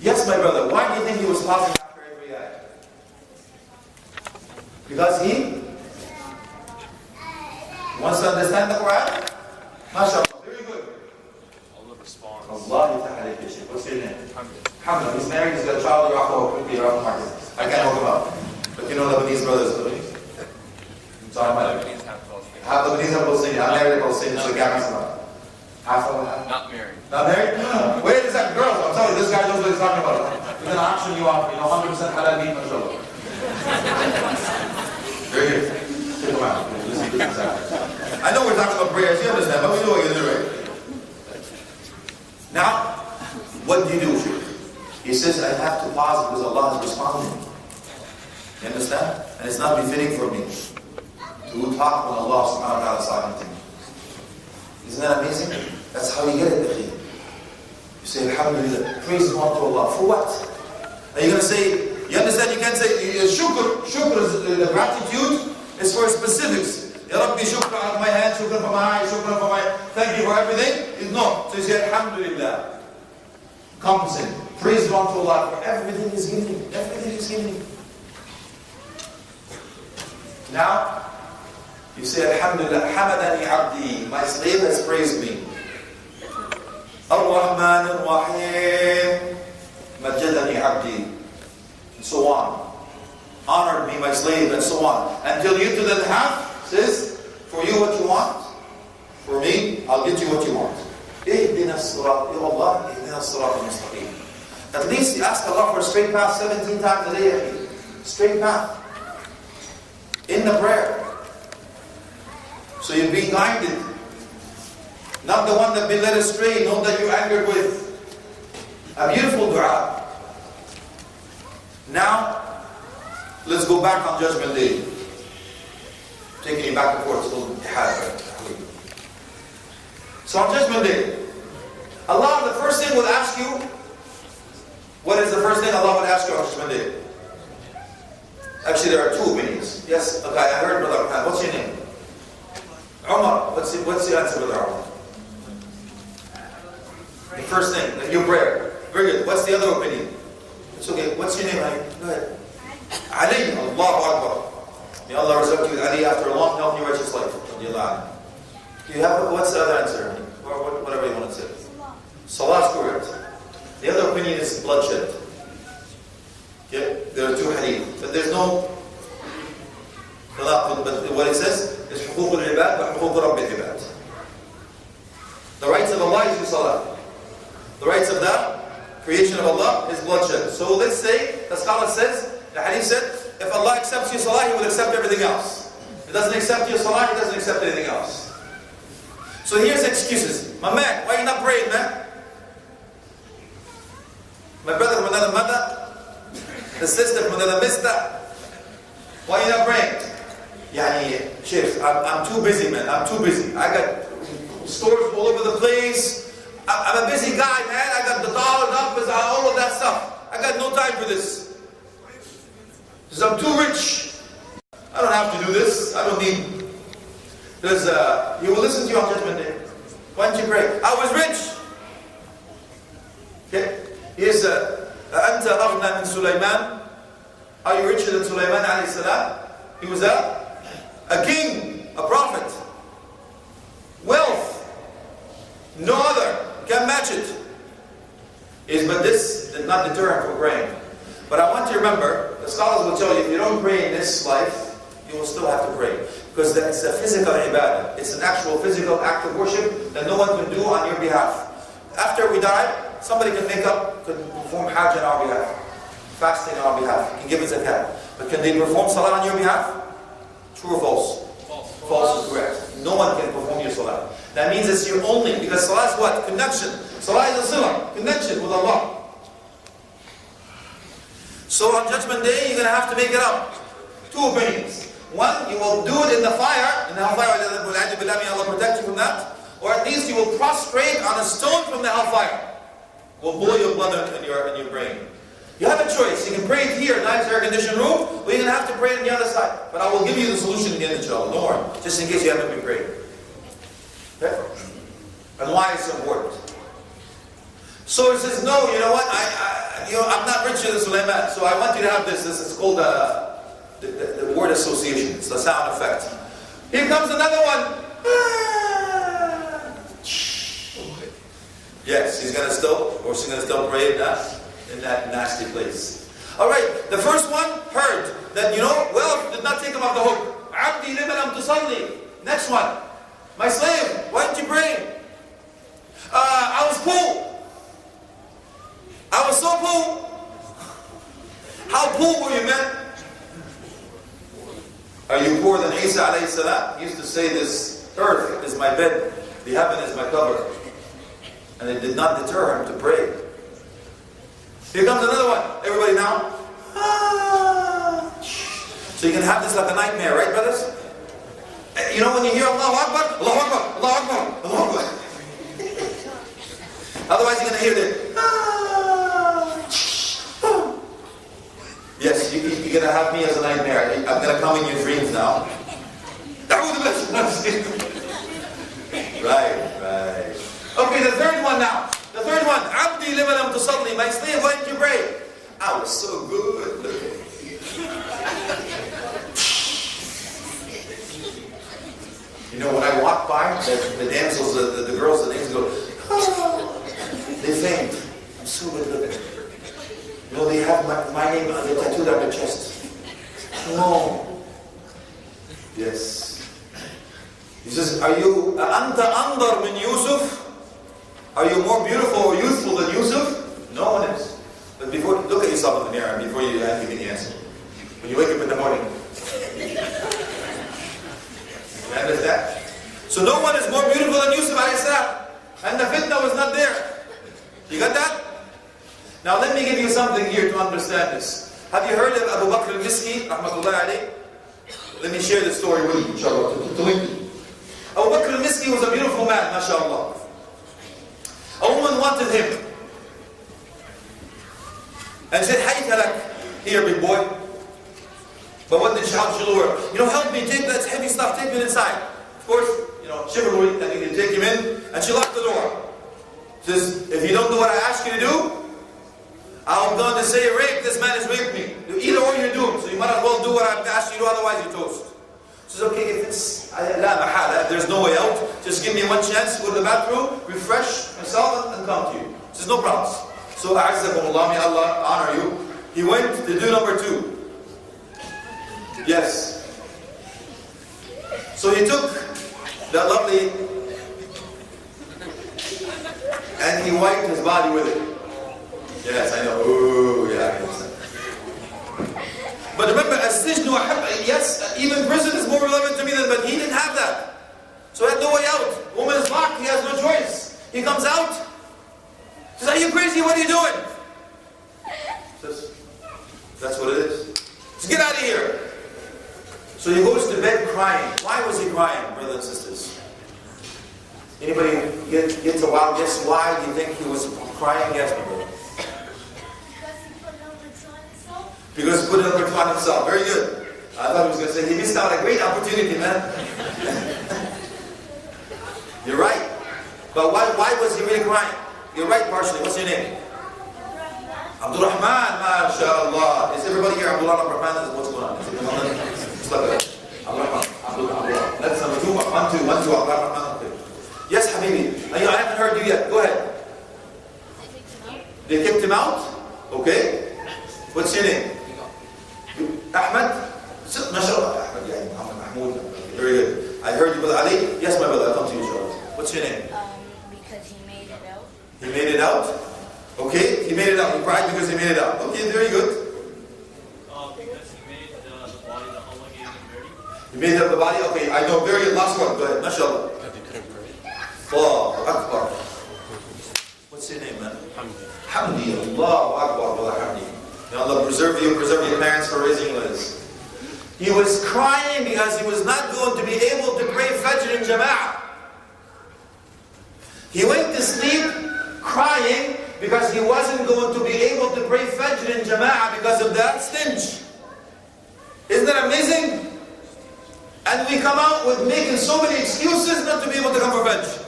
Yes, my brother, why do you think he was pausing after every ayah? Because he wants to understand the Quran? MashaAllah, very good. Allah responds. Allah ta'ala. What's your name? Hamza. He's married, he's got a child, I can't hook him up. But you know Lebanese brothers, Lebanese? So I'm Lebanese have Palestinian. half Lebanese and Palestinian. I'm married to Palestinian, so half of them. Not married. Not married? Wait a second, girls, I'm telling you, this guy knows what he's talking about. He's going to auction you off, 100% halal meat, mashallah. Very good. Come on. I know we're talking about prayers, you understand, but we know what you're doing. Now, what do you do? He says, I have to pause because Allah is responding. You understand? And it's not befitting for me to talk when Allah subhanahu wa ta'ala is talking to me. Isn't that amazing? That's how you get it, Akhi. You say, Alhamdulillah, praise be to Allah. For what? Are you going to say, you understand, you can't say, shukr. Shukr is gratitude, is for specifics. Ya Rabbi, shukr on my hand, shukr for my eye, shukr for my, thank you for everything. No. So you say, Alhamdulillah. Comes in. Praise be to Allah for everything He's giving you. Everything He's giving you. Now, you say, Alhamdulillah, hamadani abdi, my slave has praised me. Ar-Rahman Ar-Rahim, majadani abdi, and so on. Honored me, my slave, and so on. Until you to the half says, for you what you want, for me, I'll get you what you want. Ihdina as-sirat, Ya Allah, ihdina as-sirat al-mustaqim. At least you ask Allah for a straight path 17 times a day. Straight path. In the prayer. So you're being guided. Not the one that been led astray, not that you're angered with. A beautiful dua. Now, let's go back on Judgment Day. Taking you back and forth. So on Judgment Day, Allah, the first thing will ask you, what is the first thing Allah would ask you on Judgment Day? Actually, there are two opinions. Yes, okay, I heard Brother Ahmad. What's your name? Umar. What's the answer, Brother Umar? The first thing, your prayer. Very good. What's the other opinion? It's okay. What's your name, Ali? Go ahead. Ali. Allahu Akbar. May Allah result you with Ali after a long, healthy, righteous life. Do you have, what's the other answer? Or whatever you want to say. Salah is correct. The other opinion is bloodshed. Okay? There are two hadith. But there's no talaq, but what it says is حقوق العباد وحقوق رب العباد. The rights of Allah is your salah. The rights of the creation of Allah is bloodshed. So let's say, the scholar says, the hadith said, if Allah accepts your salah, He will accept everything else. If He doesn't accept your salah, He doesn't accept anything else. So here's excuses. My man, why are you not praying, man? My brother from another mother, the sister from another mister, why are you not praying? Yani, Sheikh, I'm too busy, man. I'm too busy. I got stores all over the place. I'm a busy guy, man. I got the dollar numbers, all of that stuff. I got no time for this. Because I'm too rich. I don't have to do this. I don't need. Because He will listen to you on Judgment Day. Why don't you pray? I was rich. Okay. Here's أنت أغنى من سليمان. Are you richer than Sulaiman alayhi salam? He was a king, a prophet. Wealth, no other can match it. But this did not deter him from praying. But I want you to remember, the scholars will tell you, if you don't pray in this life, you will still have to pray. Because it's a physical ibadah. It's an actual physical act of worship that no one can do on your behalf. After we die, somebody can perform hajj on our behalf, fasting on our behalf, can give us zakat. But can they perform salah on your behalf? True or false? False. False is correct. No one can perform your salah. That means it's your only, because salah is what? Connection. Salah is a silah, connection with Allah. So on Judgment Day, you're going to have to make it up. Two opinions. One, you will do it in the fire, in the hellfire, Allah protect you from that. Or at least you will prostrate on a stone from the hellfire. Will boil your blood in your brain. You have a choice. You can pray it here, nice air-conditioned room, or you're going to have to pray it on the other side. But I will give you the solution again, inshallah. Don't worry. Just in case you haven't been praying. Okay? And why it's important. So he says, no, you know what? I'm not richer than Sulaiman, so I want you to have this. This is called the word association. It's the sound effect. Here comes another one. Yes, he's going to still, or she's going to still pray in that nasty place. Alright, the first one heard that, wealth did not take him off the hook. Abdi lima lam tusalli. Next one. My slave, why didn't you pray? I was poor. I was so poor. How poor were you, man? Are you poorer than Isa alayhi salam? He used to say, this earth is my bed, the heaven is my cover. And it did not deter him to pray. Here comes another one. Everybody now. So you can have this like a nightmare, right, brothers? You know when you hear Allahu Akbar, Allahu Akbar, Allahu Akbar, Allahu Akbar. Otherwise you're going to hear that. Yes, you're going to have me as a nightmare. I'm going to come in your dreams now. Right. Okay, the third one now. The third one. Abdi lima lam tusalli. My slave, why didn't you pray? I was so good. When I walk by, the damsels, the girls, the things go, they faint. I'm so good looking. They have my name tattooed on their chest. No. Yes. He says, are you anta andar min Yusuf? Are you more beautiful or youthful than Yusuf? No one is. But look at yourself in the mirror before you give me the answer. When you wake up in the morning. You understand? So no one is more beautiful than Yusuf alayhi salam. And the fitna was not there. You got that? Now let me give you something here to understand this. Have you heard of Abu Bakr al-Miski, rahmatullahi alayhi? Let me share the story with you, inshallah. Abu Bakr al-Miski was a beautiful man, mashallah. A woman wanted him. And said, Hayta lak, here big boy. But what did she lure? Help me, take that heavy stuff, take me inside. Of course, chivalry, and you can take him in, and she locked the door. She says, if you don't do what I ask you to do, I'm going to say rape, this man has raped me. Either or you're doomed, so you might as well do what I've asked you to do, otherwise you're toast. She says, okay, if it's, la mahala, there's no way out, just give me one chance to go to the bathroom, refresh myself, and come to you. She says, no problems. So, a'azzakumullah, may Allah honor you. He went to do number 2. Yes. So he took that lovely and he wiped his body with it. Yes, I know. Ooh, yeah. But remember, yes, even prison is more relevant to me than, but he didn't have that. So he had no way out. Woman is locked, he has no choice. He comes out. He says, are you crazy? What are you doing? He says, that's what it is. Just get out of here. So he goes to bed crying. Why was he crying, brothers and sisters? Anybody get a wild guess why do you think he was crying? Yes, my brother. Because he put another on himself. Very good. I thought he was going to say, he missed out a great opportunity, man. You're right. But why was he really crying? You're right partially. What's your name? Abdul Rahman, mashallah. Is everybody here Abdul Rahman? What's going on? Is everyone just like that? Abdul Rahman. That's number two. One, two, Abdul Rahman. Yes, Habibi. I haven't heard you yet. Go ahead. They kicked him out? Okay. What's your name? Ahmed? MashaAllah. Ahmed, yeah, Muhammad Mahmoud. Very good. I heard you, Brother Ali. Yes, my brother. I'll come to you, inshallah. What's your name? Because he made it out. He made it out? Okay, he made it out. He cried because he made it out. Okay, very good. Because he made the body that Allah gave him dirty. He made up the body? Okay, I know. Very good. Last one. Go ahead. MashaAllah. Allahu Akbar. What's your name, man? Hamdi. Allahu Akbar. Brother Hamdi. May Allah preserve you, preserve your parents for raising Liz. He was crying because he was not going to be able to pray Fajr in Jama'ah. He went to sleep crying because he wasn't going to be able to pray Fajr in Jama'ah because of that stench. Isn't that amazing? And we come out with making so many excuses not to be able to come for Fajr.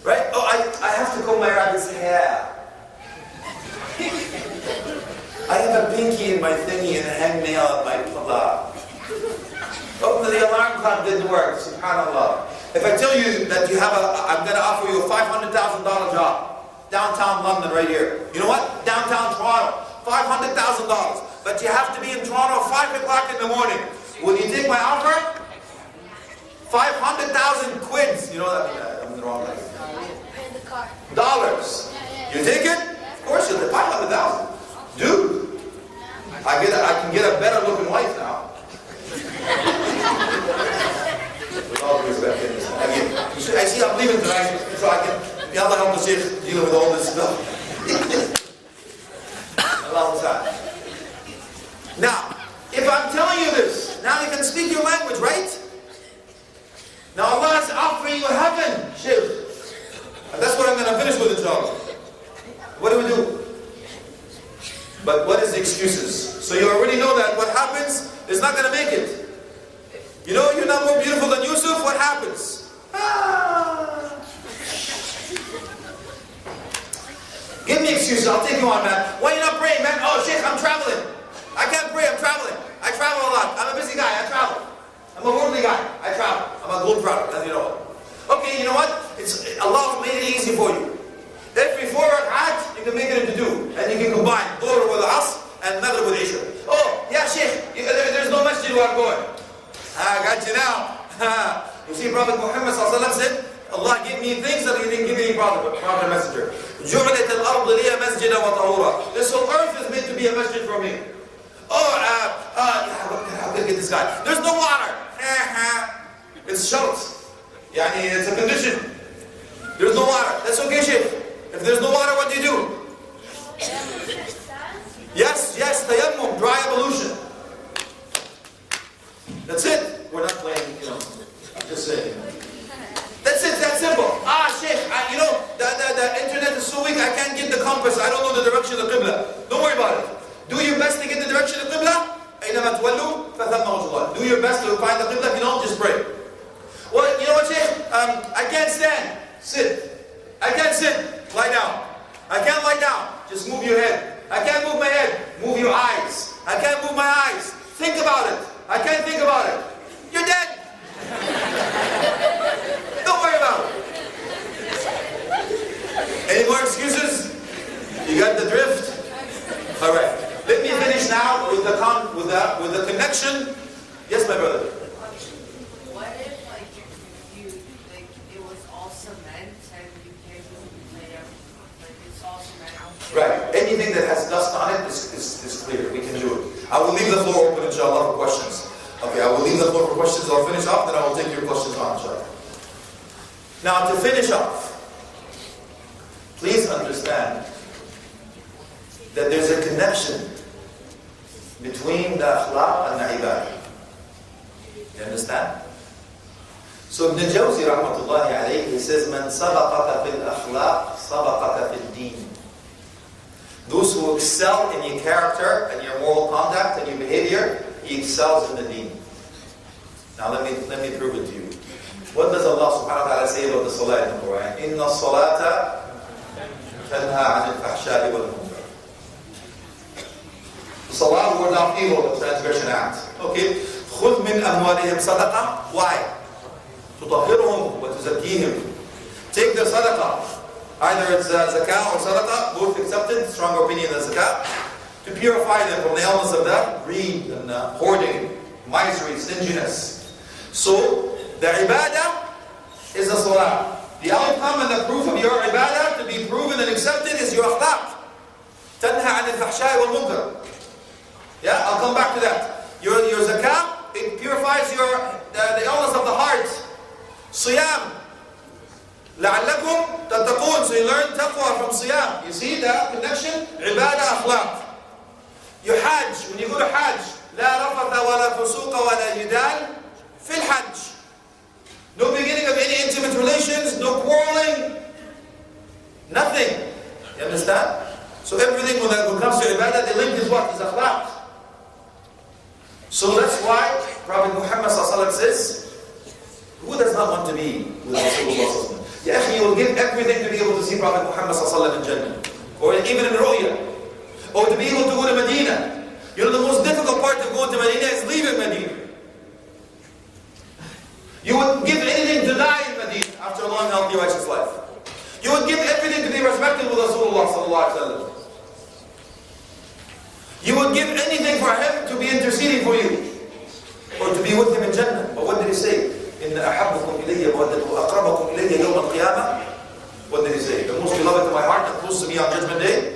Right? Oh, I have to comb my rabbit's hair. I have a pinky in my thingy and a hangnail at my pala. Oh, the alarm clock didn't work, subhanAllah. If I tell you that you have I'm going to offer you a $500,000 job, downtown London right here. You know what? Downtown Toronto, $500,000. But you have to be in Toronto at 5 o'clock in the morning. Will you take my offer? 500,000 quids. You know that? I'm in the wrong place. In the car. Dollars. You take it? Of course you'll take 500,000. Dude, I can get a better looking wife now. With all due respect, I see I'm leaving tonight, so I can, Allah help the Sheikh dealing with all this stuff. Now, if I'm telling you this, now you can speak your language, right? Now Allah is offering you heaven, Sheikh. And that's what I'm going to finish with, inshallah. What do we do? But what is the excuses? So you already know that what happens is not going to make it. You know you're not more beautiful than Yusuf, what happens? Give me excuses, I'll take you on, man. Why are you not praying, man? Oh, Sheikh, I'm traveling. I can't pray, I'm traveling. I travel a lot. I'm a busy guy, I travel. I'm a worldly guy, I travel. I'm a globe trotter, as you know. Okay, you know what? Allah made it easy for you. Every 4 rak'at, you can make it into 2. And you can combine Dhuhr with Asr and Maghrib with Isha. Oh, yeah, Sheikh, there's no masjid where I'm going. I got you now. You see, Prophet Muhammad said, Allah gave me things that He didn't give any prophet messenger. جُعْلَتِ الْأَرْضِ لِيَ مَسْجِدًا وَطَهُورًا. This whole earth is meant to be a masjid for me. Oh, how can I get this guy? There's no water. It's shalt. It's a condition. There's no water. That's okay, Sheikh. If there's no water, what do you do? Yes, tayammum, dry ablution. That's it. We're not playing, I'm just saying. That's it, that's simple. Sheikh, the internet is so weak, I can't get the compass. I don't know the direction of the Qibla. Don't worry about it. Do your best to get the direction of the Qibla. Do your best to find the Qibla. If you don't, just pray. Well, you know what, Sheikh? I can't stand. Sit. I can't sit. Lie down. I can't lie down. Just move your head. I can't move my head. Move your eyes. I can't move my eyes. Think about it. I can't think about it. You're dead. Don't worry about it. Any more excuses? You got the drift? All right. Let me finish now with the connection. Yes, my brother. What if like it was all cement and you can't really like it's all cement? Right. Anything that has dust on it is clear. We can do it. I will leave the floor open, inshallah, for questions. Okay, I will leave the floor for questions. I'll finish off, then I will take your questions on, inshallah. Now, to finish off, please understand that there's a connection between the akhlaq and the ibadah. You understand? So Ibn Jawzi rahmatullahi alayhi, he says, "Man sabaqaka fil akhlaq, sabaqaka fil deen." Those who excel in your character and your moral conduct and your behavior, he excels in the deen. Now let me prove it to you. What does Allah subhanahu wa ta'ala say about the salah in the Quran? Inna salata tanha 'anil fahsha'i wal munkar. The salah ward off evil, the transgression act. Okay. خذ من أموالهم صدقة. Why? تطهرهم وتزكيهم. Take their sadaqah. Either it's zakah or sadaqah, both accepted, stronger opinion than zakah, to purify them from the elements of that greed and hoarding, misery, stinginess. So, the ibadah is the salah. The outcome and the proof of your ibadah to be proven and accepted is your akhlaq. تنهى عن الفحشاء والمنكر. Yeah, I'll come back to that. Your zakah, it purifies the illness of the heart. Siyam. لَعَلَّكُمْ تَتَّقُونَ. So you learn taqwa from siyam. You see the connection? Ibadah, akhlaq. Your hajj, when you go to hajj, لَا رَفَثَ وَلَا فُسُوقَ وَلَا جِدَالَ فِي الْحَجِّ. No beginning of any intimate relations, no quarreling, nothing. You understand? So everything when it comes to ibadah, the link is what? Is akhlaq. So that's why Prophet Muhammad says, who does not want to be with Rasulullah? Yeah, he will give everything to be able to see Prophet Muhammad in Jannah. Or even in Ru'ya. Or to be able to go to Medina. You know, the most difficult part of going to Medina is leaving Medina. You would give anything to die in Medina after a long, healthy, righteous life. You would give everything to be respected with Rasulullah. You would give anything for him to be interceding for you. Or to be with him in Jannah. But what did he say? إِنَّ أَحَبُّكُمْ إِلَيَّ وَأَقْرَبَكُمْ إِلَيَّ يَوْمَ الْقِيَامَةِ. What did he say? The most beloved to my heart and close to me on Judgment Day?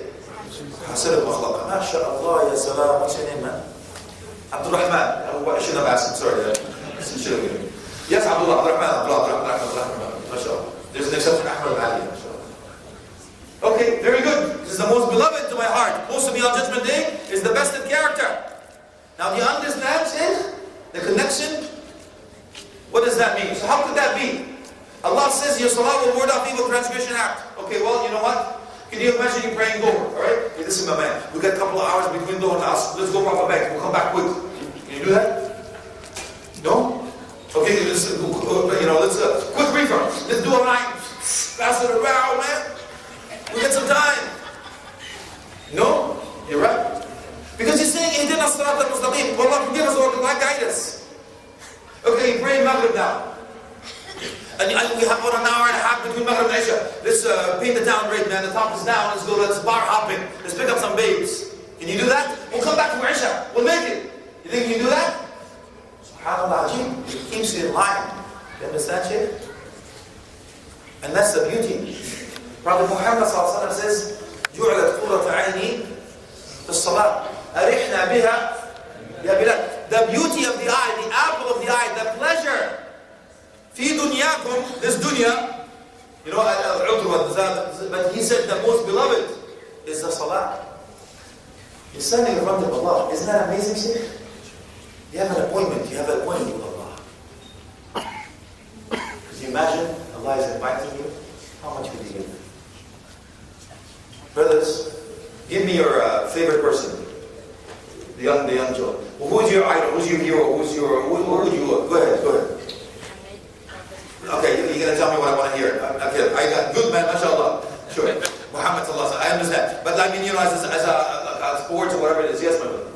حَسَنَ الْمَخْلَقَ. ما شاء الله يا سلام. What's your name, man? Abdurrahman. I shouldn't have asked him. Sorry. Yes, Abdullah. Abdurrahman. MashaAllah. There's an exception. Ahmad Ali. Okay, very good. This is the most beloved to my heart. Close to me on Judgment Day is the best in character. Now, do you understand, Sheikh? The connection? What does that mean? So how could that be? Allah says your salah will ward off evil transgression act. Okay, well, you know what? Can you imagine you praying Dhuhr, alright? Hey, listen, my man, we got a couple of hours between Dhuhr and Asr. Let's go proper back. We'll come back quick. Can you do that? No? Okay, let's quick briefer. Let's do a line. Pass it around, man. We get some time. No? You're right. Because he's saying, Ihdina as-sirat al-mustaqim. Allah forgive us, Lord, Allah guide us. Okay, you pray Maghrib now. And we have about an hour and a half between Maghrib and Isha. Let's paint the town red, man. The top is down. Let's bar hopping. Let's pick up some babes. Can you do that? We'll come back to Isha. We'll make it. You think you can do that? SubhanAllah, Ajib. It keeps you in line. You understand, Shaykh? And that's the beauty. Prophet Muhammad says, جُعْلَتْ قُرَّةَ عَيْنِي فِي الصَّلَاةِ أَرِحْنَا بِهَا يَا بِلَادِ. The beauty of the eye, the apple of the eye, the pleasure. فِي دُنْيَاكُمْ, this dunya, you know, but he said the most beloved is the salah. You're standing in front of Allah. Isn't that amazing, Shaykh? You have an appointment. You have an appointment with Allah. Could you imagine Allah is inviting you? How much would you give? Brothers, give me your favorite person. The young children. Well, who's your idol? Who's your hero? Who would you look? Go ahead. Okay, you're going to tell me what I want to hear. Okay, I got good man, mashallah. Sure. Muhammad sallallahu alaihi wasallam. I understand. But I mean, you know, as a sports or whatever it is. Yes, my brother.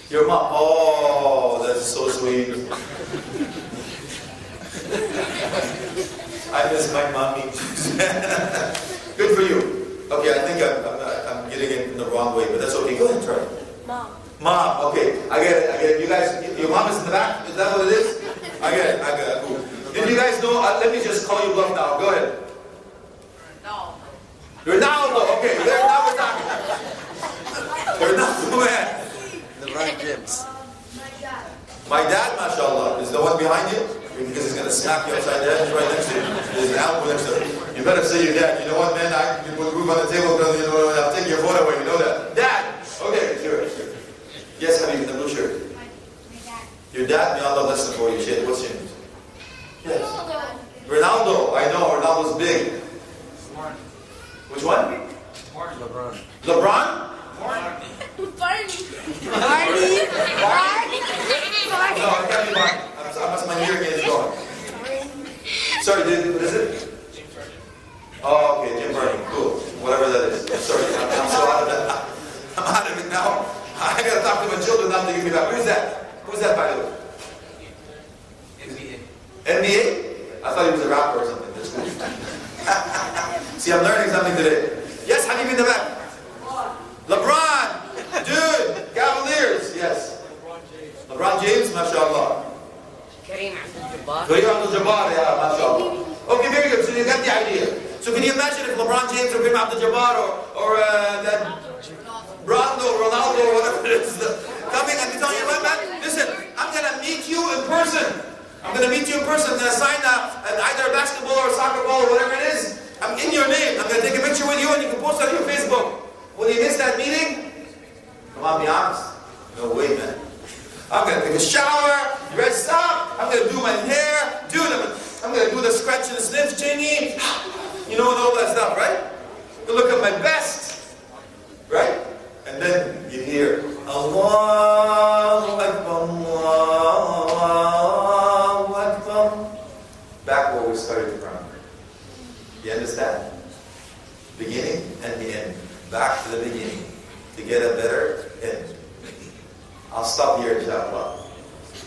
Your mom. Oh, that's so sweet. I miss my mommy. Good for you. Okay, I think I'm getting it in the wrong way, but that's okay. Go ahead and try. Mom. Mom, okay. I get it. You guys, your mom is in the back? Is that what it is? I get it. Cool. Did you guys know, let me just call you bluff now. Go ahead. No. Ronaldo, okay. There, now we're talking. Ronaldo, man. LeBron James. My dad, mashallah, is the one behind you? Because he's going to smack you upside the head right next to you. There's an elbow next to you. You better say your dad. You know what, man? I can put group on the table, you know, I'll take your phone away. You know that. Dad! Okay, sure. Yes, Habib, the blue shirt. My dad. Your dad? May Allah bless him for you. Shit, what's your name? Yes. Ronaldo. I know, Ronaldo's big. Which one? LeBron. LeBron? Barney. No, it can't be Barney. Unless my hearing aid is going. Sorry, dude, what is it? Oh, okay, Jim Barney. Cool. Whatever that is. Sorry, I'm so out of that. I'm out of it now. I gotta talk to my children now to give me back. Who's that? Who's that, by the way? NBA? I thought he was a rapper or something. That's cool. See, I'm learning something today. Yes, Habib in the back. LeBron! Dude! Cavaliers! Yes. LeBron James, mashallah. Kareem Abdul-Jabbar. Kareem Abdul-Jabbar, yeah, mashallah. Okay, very good. So you got the idea. So can you imagine if LeBron James or Kareem Abdul-Jabbar or that Brando, Ronaldo, or whatever it is, coming and telling you, right, man, listen, I'm going to meet you in person. I'm going to meet you in person. I'm going to sign either a basketball or a soccer ball or whatever it is. I'm in your name. I'm going to take a picture with you and you can post it on your Facebook. Will you miss that meeting? Come on, be honest. No way, man. I'm going to take a shower, dress up, I'm going to do my hair, I'm going to do the scratch and the sniff chingy, you know, and all that stuff, right? You look at my best, right? And then you hear, Allahu Akbar, Allahu Akbar. Back where we started from. You understand? Beginning and the end. Back to the beginning. To get a better end. I'll stop here, inshallah,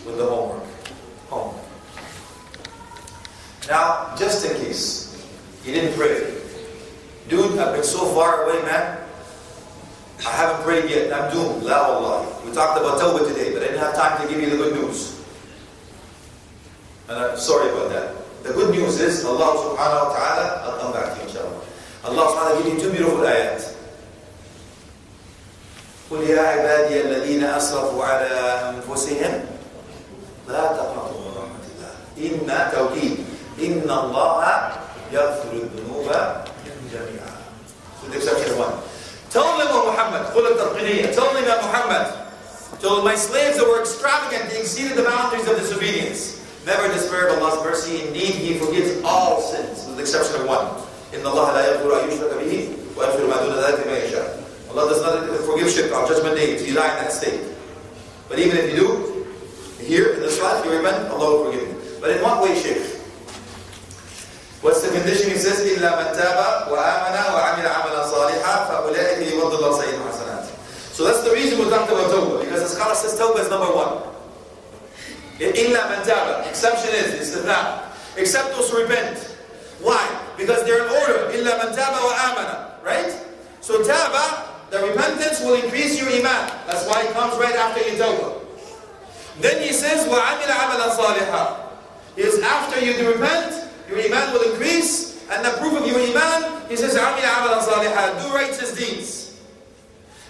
with the homework. Now, just in case you didn't pray. Dude, I've been so far away, man. I haven't prayed yet. I'm doomed. La Allah. We talked about tawbah today, but I didn't have time to give you the good news. And I'm sorry about that. The good news is, Allah subhanahu wa ta'ala, I'll come back to you, inshallah. Allah subhanahu wa ta'ala give you two beautiful ayat. قل يا عبادي الذين أسرفوا على أنفسهم لا تقنطوا من رحمة الله إن توكيد إن الله يغفر الذنوب جميعا. So the exception one. Tell them, O Muhammad, قل الترقينية. Tell them, O Muhammad, tell my slaves that were extravagant, they exceeded the boundaries of disobedience. Never despair of Allah's mercy. Indeed, He forgives all sins, with the exception of one. إن الله لا يغفر أن يشرك به ويغفر ما دون ذلك لمن يشاء. Allah does not forgive shirk on Judgment Day if you die in that state. But even if you do, here in this life, you repent, Allah will forgive you. But in what way, Shaykh? What's the condition? He says, إِلَّا مَنْ تَابَ وَآمَنَ وَعَمِلَ عَمَلًا صَالِحًا فَأُولَٰئِكَ يُبَدِّلُ اللَّهُ سَيِّئَاتِهِمْ حَسَنَاتٍ. So that's the reason we talked about tawbah. Because the scholar says tawbah is number one. إِلَّا مَنْ تَابَ. Exception is, istithna. Except those who repent. Why? Because they're in order. إِلَّا مَنْ تَابَ وَآمَنَ. Right? So taba, the repentance will increase your iman. That's why it comes right after your tawbah. Then he says, وَعَمِلَ عَمَلًا صَالِحًا. Is after you repent, your iman will increase. And the proof of your iman, he says, عَمِلَ عَمَلًا صَالِحًا. Do righteous deeds.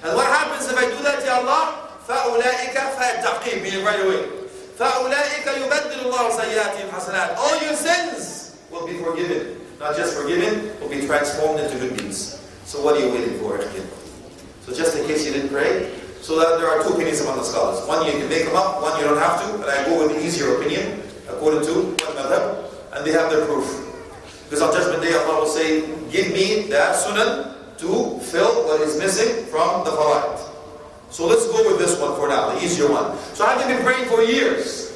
And what happens if I do that, Ya Allah? فَأُولَٰئِكَ فَيَتَّقِيم. Meaning right away. فَأُولَٰئِكَ يُبَدِّلُ اللَّهُ سَيِّئَاتِهِمْ حَسَنَاتٍ. All your sins will be forgiven. Not just forgiven, will be transformed into good deeds. So what are you waiting for? So just in case you didn't pray, so that there are two opinions among the scholars. One you can make them up, one you don't have to, but I go with the easier opinion, according to one madhab, and they have their proof. Because on Judgment Day, Allah will say, give me that sunan to fill what is missing from the fara'id. So let's go with this one for now, the easier one. So I've been praying for years,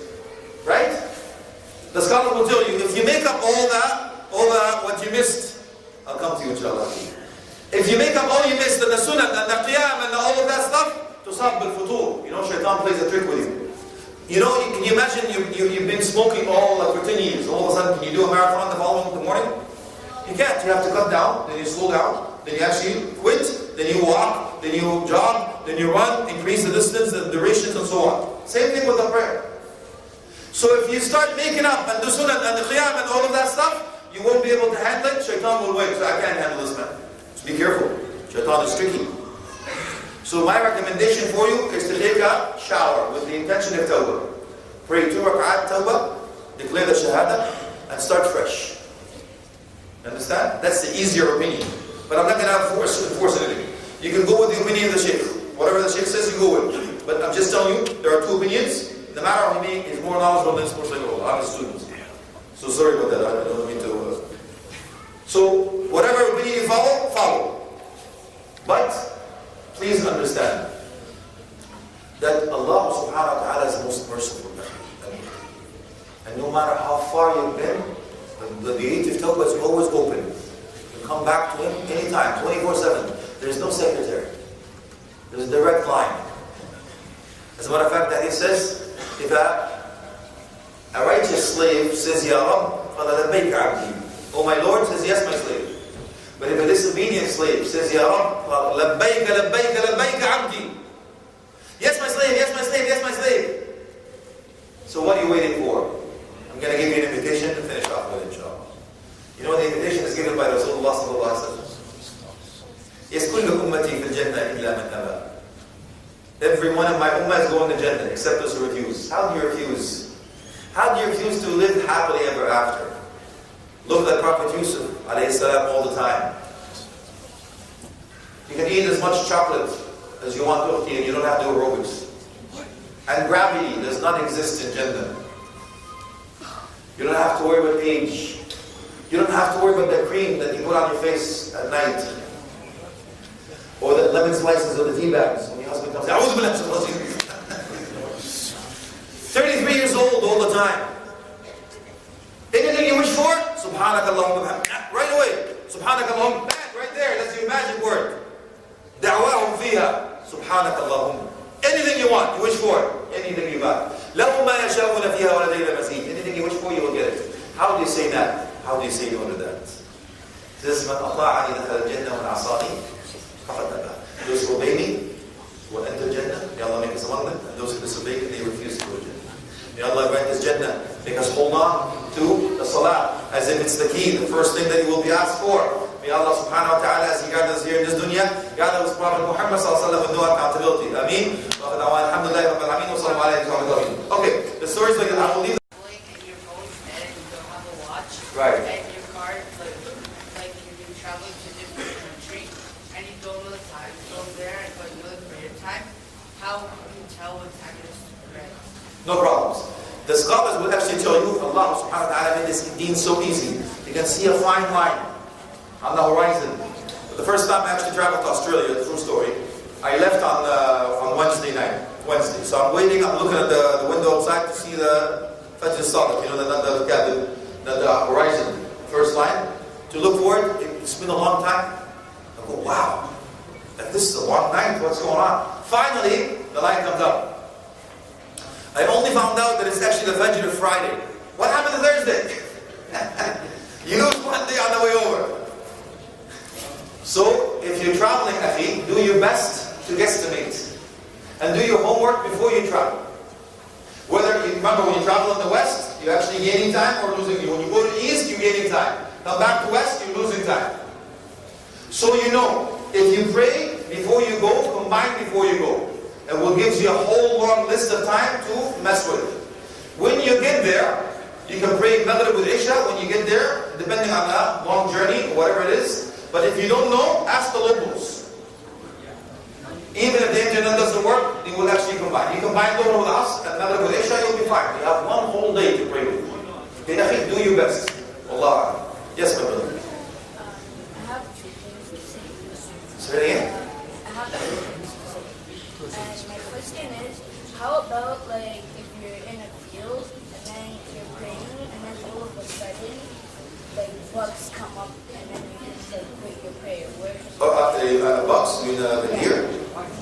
right? The scholars will tell you, if you make up all that, what you missed, I'll come to you inshallah. If you make up all you missed, and the sunnah, and the qiyam, and all of that stuff, tusab bil-futur. You know, shaitan plays a trick with you. You know, can you imagine you've been smoking all for 10 years. All of a sudden, can you do a marathon the following morning? You can't. You have to cut down, then you slow down, then you actually quit, then you walk, then you jog, then you run, increase the distance, the durations, and so on. Same thing with the prayer. So if you start making up and the sunnah and the qiyam and all of that stuff, you won't be able to handle it. Shaitan will wait. So I can't handle this, man. So be careful. Shaitan is tricky. So my recommendation for you is to take a shower with the intention of tawbah. Pray 2 rak'at tawbah, declare the shahada, and start fresh. Understand? That's the easier opinion. But I'm not going to enforce anything. You can go with the opinion of the Sheikh. Whatever the Sheikh says, you go with. But I'm just telling you, there are 2 opinions. The matter of me is more knowledgeable than this person. I'm a student. So sorry about that. I don't mean to. So whatever opinion you follow, follow. But please understand that Allah subhanahu wa ta'ala is most merciful. And no matter how far you've been, the gate of Tawbah is always open. You come back to Him anytime, 24/7. There's no secretary. There's a direct line. As a matter of fact, that He says, if a righteous slave says, Ya Rabb, فَلَا لَبَّيْكَ عَبْدِي. Oh my Lord, says, yes, my slave. But if a disobedient slave says, Ya Rabb, لَبَّيْكَ لَبَّيْكَ لَبَّيْكَ عَبْدِي. Yes, my slave, yes, my slave, yes, my slave. So what are you waiting for? I'm going to give you an invitation to finish off with, inshallah. You know the invitation is given by Rasulullah sallallahu alaihi wasallam. Yes, كُلُّ أُمَّتِي فِي الْجَنَّةِ إِلَّا مَنْ أَبَى. Every one of my ummah is going to Jannah except those who refuse. How do you refuse? How do you refuse to live happily ever after? Look at Prophet Yusuf alayhi salam all the time. You can eat as much chocolate as you want to eat and you don't have to do aerobics. And gravity does not exist in Jannah. You don't have to worry about age. You don't have to worry about the cream that you put on your face at night. Or the lemon slices or the tea bags when your husband comes out. 33 years old all the time. Anything you wish for? Subhanakallahumma. Right away. Subhanakallahumma. Right there. That's your magic word. Da'wahum fiha. Subhanakallahumma. Anything you want, you wish for. Anything you got. لَهُمْ مَا يَشَاءُونَ فِيهَا وَلَدَيْنَا مَزِيدٌ. Anything you wish for, you will get it. How do you say that? How do you say no to that? This man أطاعني دخل الجنة ومن عصاني فقد أبى. Those who obey me will enter Jannah. May Allah make us among them. And those who disobey me, they refuse to go to Jannah. May Allah grant us Jannah. Make us hold on to the Salah as if it's the key, the first thing that you will be asked for. May Allah subhanahu wa ta'ala, as He guided us here in this dunya, guide us Prophet Muhammad sallallahu alaihi wasallam with no accountability. Ameen. Okay, the story is like I will leave. And your phone's dead, you don't have a watch. Right. And your card, like you're traveling to a different country, and you don't know the time zone there, but you know the prayer time. How can you tell what time it is to pray? No problems. The scholars will actually tell you, Allah subhanahu wa ta'ala made this deen so easy. You can see a fine line on the horizon. But the first time I actually traveled to Australia, true story, I left on Wednesday night. So I'm waiting, I'm looking at the window outside to see the Fajr Salah, you know, the horizon, first line. To look for it, it's been a long time. I go, wow, this is a long night, what's going on? Finally, the light comes up. I only found out that it's actually the Fajr of Friday. What happened to Thursday? You lose one day on the way over. So, if you're traveling, akhi, do your best to guesstimate. And do your homework before you travel. Whether you remember when you travel in the west, you're actually gaining time or losing time. When you go to the east, you're gaining time. Come back to west, you're losing time. So you know, if you pray before you go, combine before you go. It will give you a whole long list of time to mess with. When you get there, you can pray Maghrib with Isha when you get there, depending on a long journey, whatever it is. But if you don't know, ask the locals. Even if the internet doesn't work, they will actually combine. You combine Dhuhr with us and Maghrib with Isha, you'll be fine. You have one whole day to pray with. Okay, do your best. Allah. Yes, my brother. I have two things to say. Say it again. I have two things to say. And my question is, how about like if you're in a field and then you're praying and then all of a sudden like bugs come up and then you just like quit your prayer? Where Bugs? You mean the deer?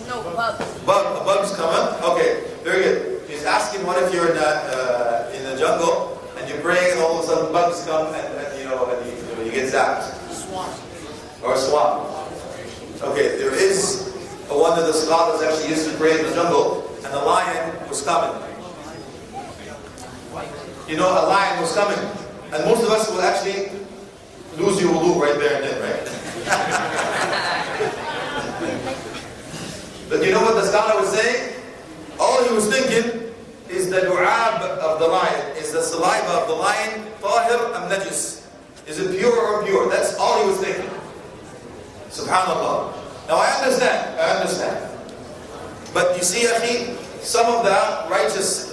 No, bugs. Bugs come up? Okay, very good. He's asking what if you're in the jungle and you're praying and all of a sudden bugs come and you get zapped. Swamp. Or a swamp. Okay, there is one of the scholars actually coming. You know, a lion was coming. And most of us will actually lose your wudu right there and then, right? But you know what the scholar was saying? All he was thinking is the lu'ab of the lion. Is the saliva of the lion tahir am najis? Is it pure or impure? That's all he was thinking. Subhanallah. Now I understand. But you see, Akhi, some of the righteous,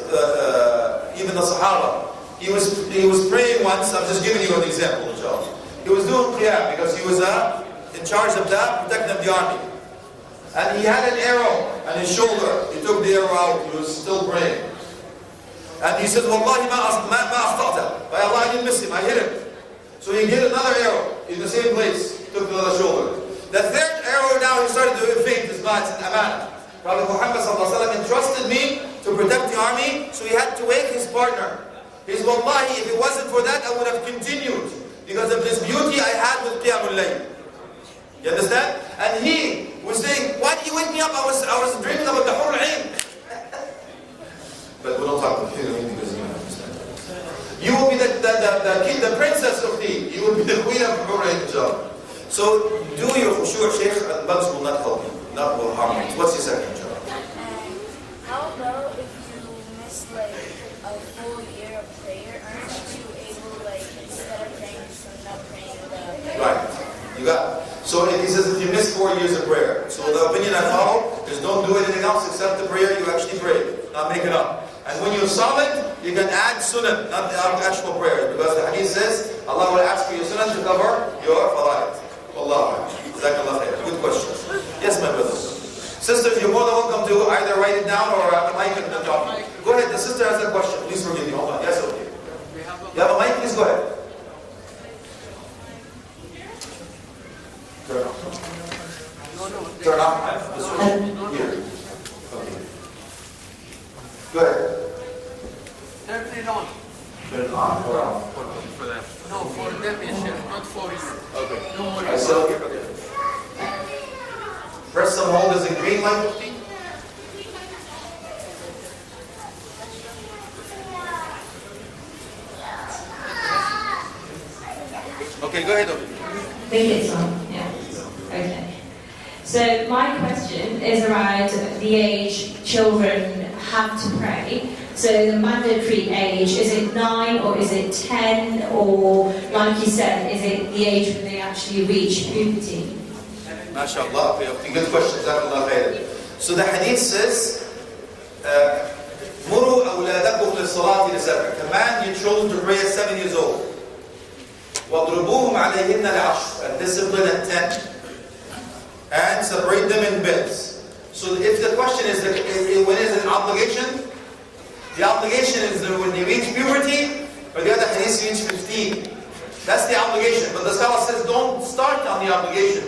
even the Sahaba, he was praying once. I'm just giving you an example, inshallah. He was doing qiyam because he was in charge of that, protecting the army. And he had an arrow on his shoulder. He took the arrow out. He was still praying. And he said, Wallahi ma akhta'ta. By Allah, I didn't miss him. I hit him. So he hit another arrow in the same place. Took the other shoulder. The third arrow now, he started to faint his match in Aman. Prophet Muhammad entrusted me to protect the army, so he had to wake his partner. He said, Wallahi, if it wasn't for that, I would have continued because of this beauty I had with Qiyamul Layl. You understand? And he was saying, why did you wake me up? I was dreaming about the Hur Ain. But we don't talk about Hur Ain because you don't understand. You will be the princess of Tea. You will be the queen of Hur Ain, inshallah. So do your khushu', Sheikh, and bugs will not help you. Not will harm you. What's your second, inshallah? And how about if you miss like a full year of prayer? Aren't you able, like, instead of praying sunnah, praying the... Right. You got it. So he says if you miss 4 years of prayer. So the opinion I follow is don't do anything else except the prayer you actually pray. Not make it up. And when you're silent, you can add sunnah, not the actual prayers. Because the hadith says, Allah will ask for your sunnah to cover your fara'id. Wallahu Jazakallah khair. Good question. Yes, my brother. Sisters, you're more than welcome to either write it down or have a mic and talk. Go ahead, the sister has a question. Please forgive me. Hold on. Yes, okay. You have a mic? Please go ahead. Turn off. Turn off. This one? Here. Okay. Go ahead. Turn it on. Turn it on or off? For them. No, for them, not for you. Okay. Don't worry. I saw here. Okay. Press and hold is in green light. Okay, go ahead. Think it's on, yeah. Okay. So my question is around the age children have to pray. So the mandatory age, is it 9 or is it 10? Or, like you said, is it the age when they actually reach puberty? MashaAllah, good question. Jazakallah khair. So the hadith says, Muru awladakum lis-salati li-7. Command your children to pray at 7 years old. وَضْرُبُوهُمْ عَلَيْهِنَّ الْعَشْرِ. And discipline at 10. And separate them in beds. So if the question is, when is it an obligation? The obligation is when they reach puberty, or the other hadith reach 15. That's the obligation. But the scholar says don't start on the obligation.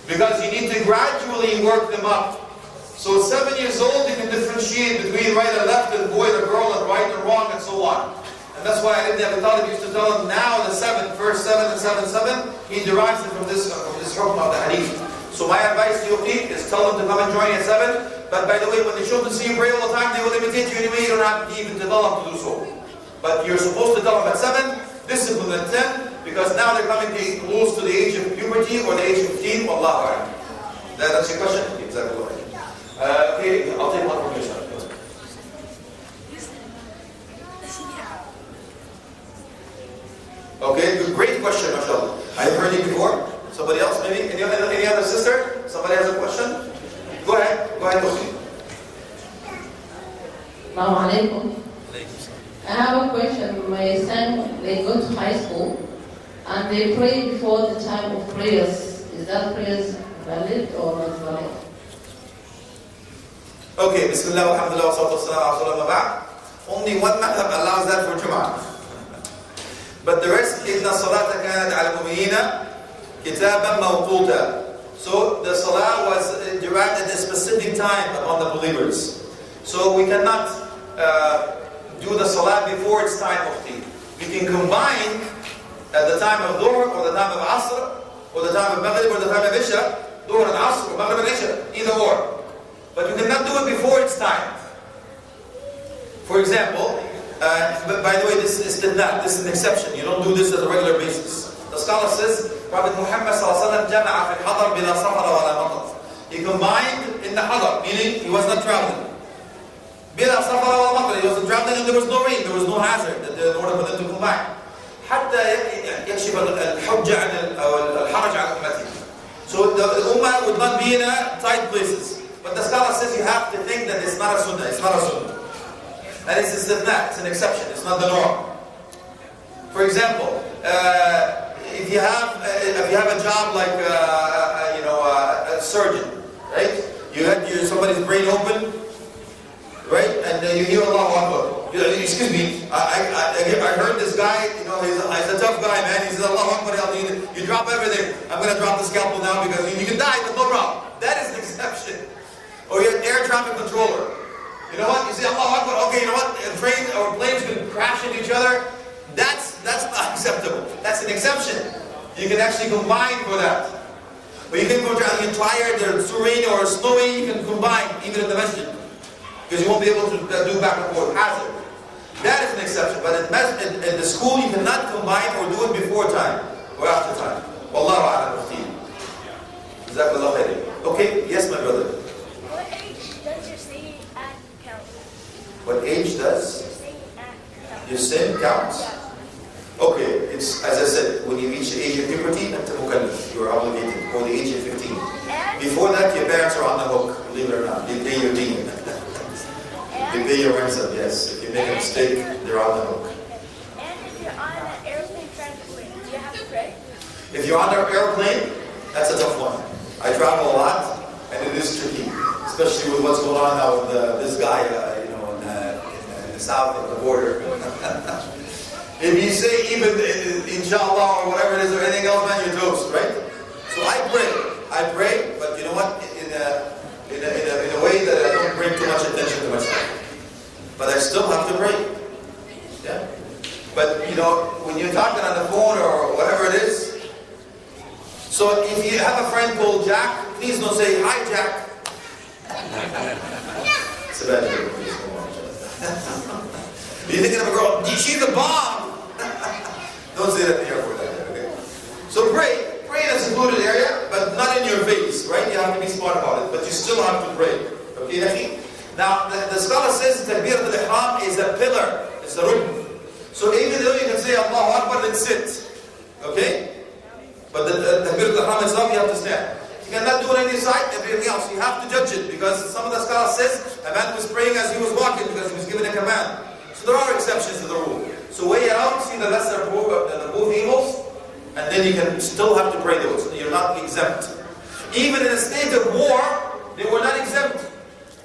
Because you need to gradually work them up. So 7 years old, you can differentiate between right and left, and boy and girl, and right and wrong, and so on. And that's why Ali ibn Abi Talib used to tell him, now the first 7 and 7, he derives it from this hukm of the hadith. So my advice to you is tell them to come and join at 7. But by the way, when the children see you pray all the time, they will imitate you anyway. You don't have to even develop to do so. But you're supposed to tell them at 7, discipline at 10, because now they're coming close to the age of puberty or the age of 15. Wallahu a'lam. That's your question? Exactly right. Okay, I'll take one from your side. Okay, great question, mashallah. I have heard it before. Somebody else, maybe? Any other sister? Somebody has a question? Go ahead, Musi. Assalamu alaikum. I have a question. My son, they go to high school and they pray before the time of prayers. Is that prayers valid or not valid? Okay, Bismillah, alhamdulillah, wa salatu wa salam. Only one madhab allows that for Jum'ah. But the rest, إِنَّ الصَّلَاةَ كَانَتْ عَلَى الْمُؤْمِنِينَ كِتَابًا مَوْقُوتًا. So the salah was derived at a specific time upon the believers. So we cannot do the salah before its time of tea. We can combine at the time of Dhuhr or the time of Asr or the time of Maghrib or the time of Isha, Dhuhr and Asr or Maghrib and Isha, either or. But you cannot do it before its time. For example, but by the way, this is istidna, this is an exception. You don't do this on a regular basis. The scholar says, Prophet Muhammad jama'a fi al-hadar bila safar wala matar. He combined in the hadar, meaning he was not traveling. Bila safar wala matar, he wasn't traveling and there was no rain, there was no hazard in order for them to combine. حتى يكشف الحجة عن أو الحرج عن أمته. So the ummah would not be in tight places. But the scholar says you have to think that it's not a sunnah. It's not a sunnah. And it's istithna, it's an exception. It's not the norm. For example, if you have a job like a surgeon, right? You had somebody's brain open, right? And you hear Allahu Akbar. Excuse me, I heard this guy, he's a tough guy, man. He says, Allahu Akbar, you drop everything. I'm going to drop the scalpel now because you can die, but no problem. That is an exception. Or you're an air traffic controller. You know what? You say Allahu Akbar, okay, you know what? Trains or planes can crash into each other. That's not acceptable. That's an exception. You can actually combine for that. But you can go down, you're tired, it's rainy or snowy, you can combine, even in the masjid. Because you won't be able to do back and forth. Hazard. That is an exception. But in the school, you cannot combine or do it before time or after time. Wallahu a'lam bihim. Jazakallah khairan. Okay, yes, my brother. What age does your singing act count? What age does Your singing act count? your sin count? Yeah. Okay, it's as I said, when you reach the age of puberty, you are obligated, or the age of 15. Before that, your parents are on the hook, believe it or not. They pay your deen. They pay your ransom, yes. If you make a mistake, they're on the hook. And if you're on an airplane trampoline, do you have to pray? If you're on an airplane, that's a tough one. I travel a lot, and it is tricky, especially with what's going on now with this guy, in the south of the border. If you say even inshallah or whatever it is or anything else, man, you're toast, right? So I pray, but you know what? In a way that I don't bring too much attention to myself. But I still have to pray. Yeah. But when you're talking on the phone or whatever it is, so if you have a friend called Jack, please don't say, hi Jack. It's a bad joke, please don't watch it. You're thinking of a girl, she's a bomb. Don't say that in the airport, okay? So pray in a secluded area, but not in your face, right? You have to be smart about it, but you still have to pray. Okay, Nafi? Now, the scholar says Takbir al-Ihram is a pillar, it's a rukn. So even though you can say Allahu Akbar, then sit. Okay? But the Takbir al-Ihram itself, you have to stand. You cannot do it on any side, everything else. You have to judge it, because some of the scholars says a man was praying as he was walking, because he was given a command. So there are exceptions to the rule. So weigh it out, see the lesser of the both evils, and then you can still have to pray those. You're not exempt. Even in a state of war, they were not exempt.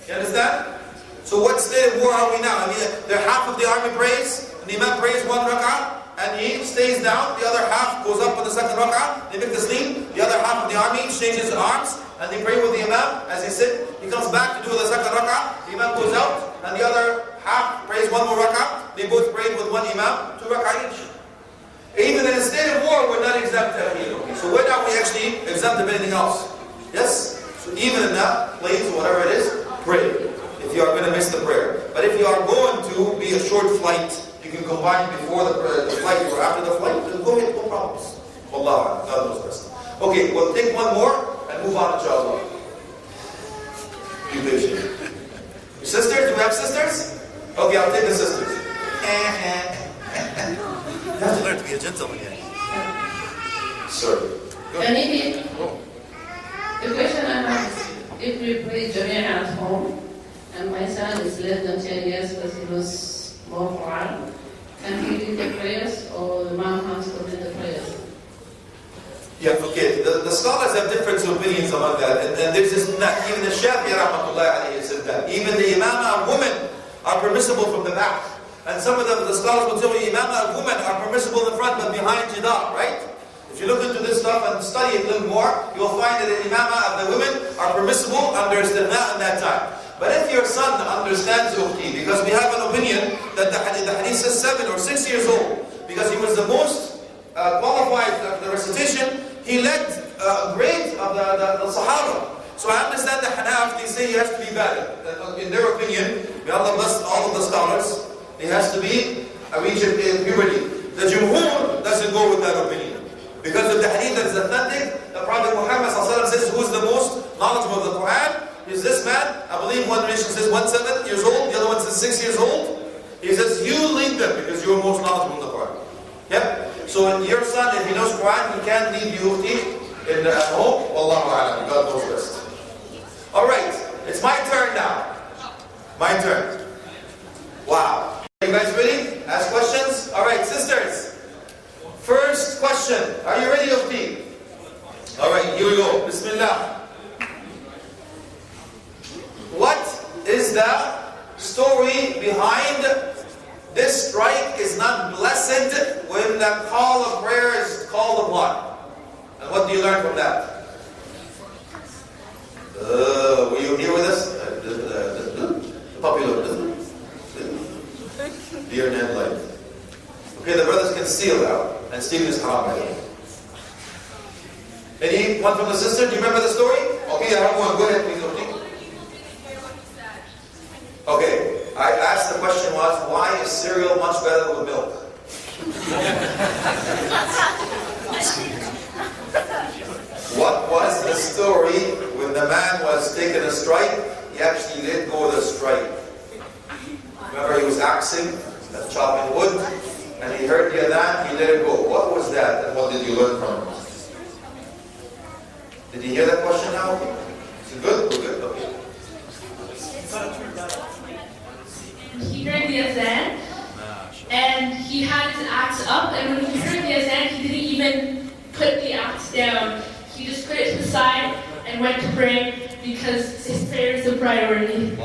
You understand? So what state of war are we now? I mean, half of the army prays, and the imam prays one rak'ah, and he stays down. The other half goes up on the second rak'ah. They make the sleep. The other half of the army exchanges arms, and they pray with the imam as he sits. He comes back to do the second rak'ah. The imam goes out, and the other half prays one more rak'ah. They both prayed with one imam, 2 rak'ah each. Even in a state of war, we're not exempt. So when are we actually exempt of anything else? Yes? So even in that place, whatever it is, pray. If you are going to miss the prayer. But if you are going to be a short flight, you can combine before the flight or after the flight, then go ahead, no problems. Wallah, God knows best. Okay, we'll take one more and move on, inshallah. Be patient. Sisters, do we have sisters? Okay, I'll take the sisters. You have to learn to be a gentleman here. Sorry. And if the question I have is, if we pray Jamia at home, and my son is less than 10 years but he was more Quran, can he lead the prayers or the mom has to lead the prayers? Yeah, okay. The scholars have different opinions among that. And there's this, even the Shafi'i rahmatullahi alayhi said that. Even the imamah of women are permissible from the back. And some of the scholars will tell you imamah of women are permissible in the front but behind jidar, right? If you look into this stuff and study it a little more, you'll find that the imamah of the women are permissible under istithna at that time. But if your son understands Ukhti, because we have an opinion that the hadith says 7 or 6 years old, because he was the most qualified of the recitation, he led grade of the Sahaba. So I understand the Hanaf, they say he has to be better. In their opinion, may Allah bless all of the scholars, it has to be a region in puberty. The Jumhur doesn't go with that opinion. Because of the hadith that is authentic, the Prophet Muhammad says, who is the most knowledgeable of the Quran? Is this man, I believe one nation says 7 years old, the other one says 6 years old. He says, you lead them because you're most knowledgeable in the Quran. Yep. So when your son, if he knows Quran, he can lead you in at home. Wallahu a'lam, God knows best. Alright, it's my turn now. My turn. Wow. Are you guys ready? Ask questions? Alright, sisters. First question. Are you ready, Ukhti? Alright, here we go. Bismillah. What is the story behind this strike is not blessed when the call of prayer is called upon? And what do you learn from that? Were you here with us? The popular deer and headlight. Okay, the brothers can steal now, and stealing is haram. Anyone from the sister? Do you remember the story? Okay, I have one. Go ahead, please. Okay, I asked the question was, why is cereal much better with milk? What was the story when the man was taking a strike? He actually let go of the strike. Remember, he was axing, chopping wood, and he heard the adhan, he let it go. What was that, and what did you learn from it? Did you hear that question now? Is it good? We're good? Okay. He heard the azan, and he had his axe up, and when he heard the azan, he didn't even put the axe down. He just put it to the side and went to pray because his prayer is a priority.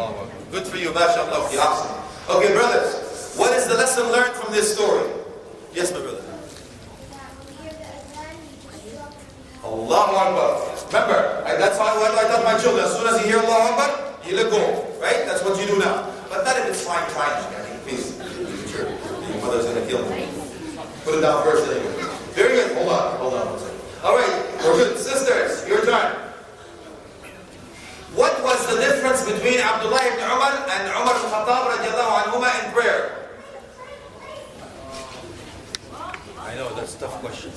Good for you, mashallah, the awesome. Okay, brothers, what is the lesson learned from this story? Yes, my brother. Allahu Akbar. Remember, that's how I tell my children, as soon as you hear Allahu Akbar, you let go, right? That's what you do now. But not if it's fine, please. Sure. Your mother's going to kill me. Put it down first anyway. Very good. Hold on one second. Alright, we're good. Sisters, your turn. What was the difference between Abdullah ibn Umar and Umar al-Khattab radiallahu anhuma in prayer? I know, that's a tough question.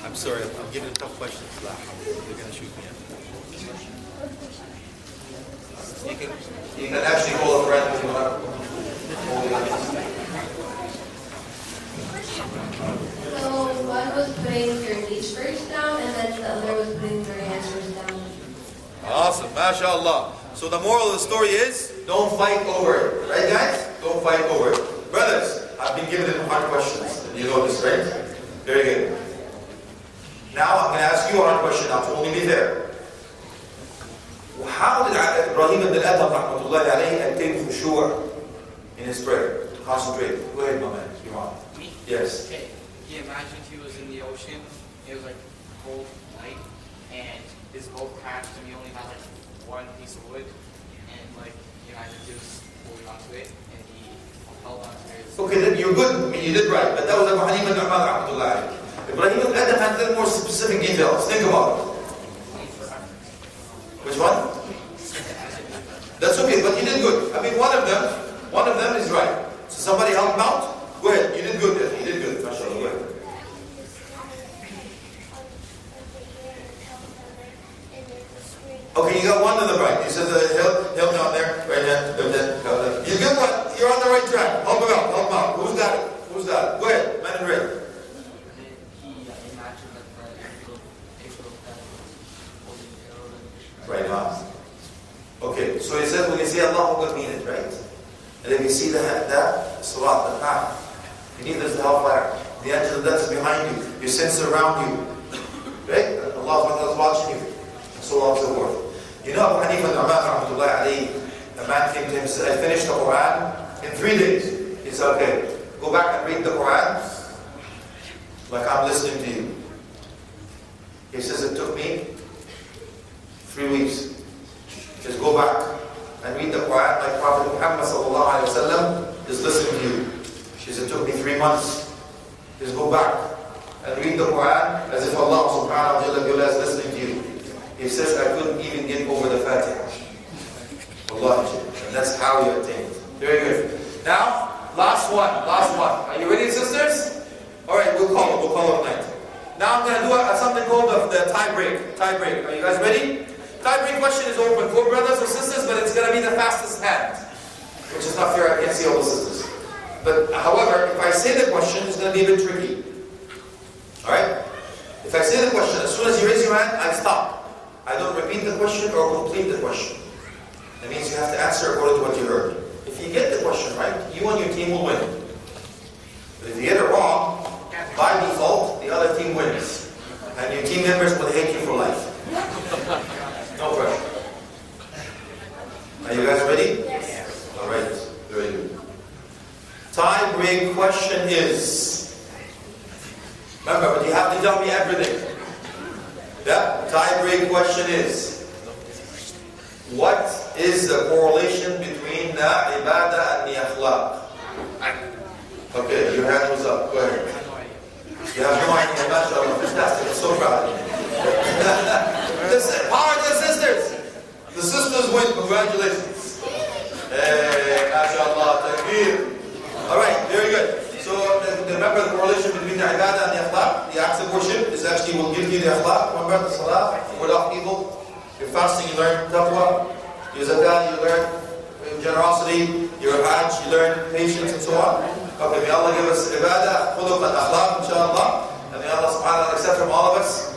I'm sorry, I'm giving tough questions. They're going to shoot me. You can actually hold a friend if you want. So one was putting your knees first down, and then the other was putting your hands first down. Awesome, mashallah. So the moral of the story is, don't fight over it. Right, guys? Don't fight over it. Brothers, I've been giving them hard questions. You know this, right? Very good. Now I'm going to ask you a hard question. Now to only be fair. How did Ibrahim ibn Adham rahmatullahi alayhi attain khushu' in his prayer? To concentrate. Go ahead, my man. You're on. Me? Yes. Okay. He imagined he was in the ocean. It was like cold night, and his boat crashed, and he only had like one piece of wood, and like he imagined he was holding onto it, and he held onto his. Okay, then you're good. I mean, you did right. But that was Abu Hanif ibn Umar rahmatullahi alayhi. Ibrahim ibn Adham had a little more specific details. Think about it. Which one? That's okay, but you did good. I mean, one of them is right. So somebody help him out? Go ahead, you did good. You did good. Mashallah, go ahead. Okay, you got one of them right. You said help down there, right there. You get one. You're on the right track. Help him out. Who's got it? Go ahead, man in red. Right on. Okay, so he said when you say Allah, what mean it, right? And if you see that salat, the path, you need there's the hellfire. The edge of the death is behind you. Your sins are around you. Right? Allah is watching you. And so on and so forth. You know Abu Hanif al-Nu'man rahmatullahi alayhi, a man came to him and said, I finished the Quran in 3 days. He said, okay, go back and read the Quran like I'm listening to you. He says, it took me 3 weeks. Just go back and read the Quran like Prophet Muhammad sallallahu alaihi wasallam is listening to you. She said, it took me 3 months. Just go back and read the Quran as if Allah subhanahu wa ta'ala is listening to you. He says, I couldn't even get over the Fatiha. Wallahi. And that's how you attain it. Very good. Now, last one. Are you ready, sisters? Alright, we'll call it night. Now I'm going to do something called the tie break. Are you guys ready? Tie break question is open for brothers or sisters, but it's going to be the fastest hand. Which is not fair, I can't see all the sisters. But however, if I say the question, it's going to be a bit tricky. Alright? If I say the question, as soon as you raise your hand, I stop. I don't repeat the question or complete the question. That means you have to answer according to what you heard. If you get the question right, you and your team will win. But if you get it wrong, by default, the other team wins. And your team members will hate you for life. No pressure. Are you guys ready? Yes. Alright, very good. Tie break question is, remember, but you have to tell me everything. Yeah, tie break question is, what is the correlation between the Ibada and the Akhlaq? Okay, your hand was up. Go ahead. You have no idea. MashaAllah. Fantastic. I'm so proud of you. Listen, power to the sisters. The sisters win. Congratulations. Hey, MashaAllah. Takbir. Alright, very good. So, remember the correlation between the Ibadah and the Akhlaq? The acts of worship is actually will give you the Akhlaq. Remember the Salah, ward off evil. Your fasting, you learn taqwa. Your zakah, you learn generosity. Your hajj, you learn patience and so on. Okay, may Allah give us ibadah, khuluq and akhlaq, inshallah. And may Allah subhanahu wa ta'ala accept from all of us.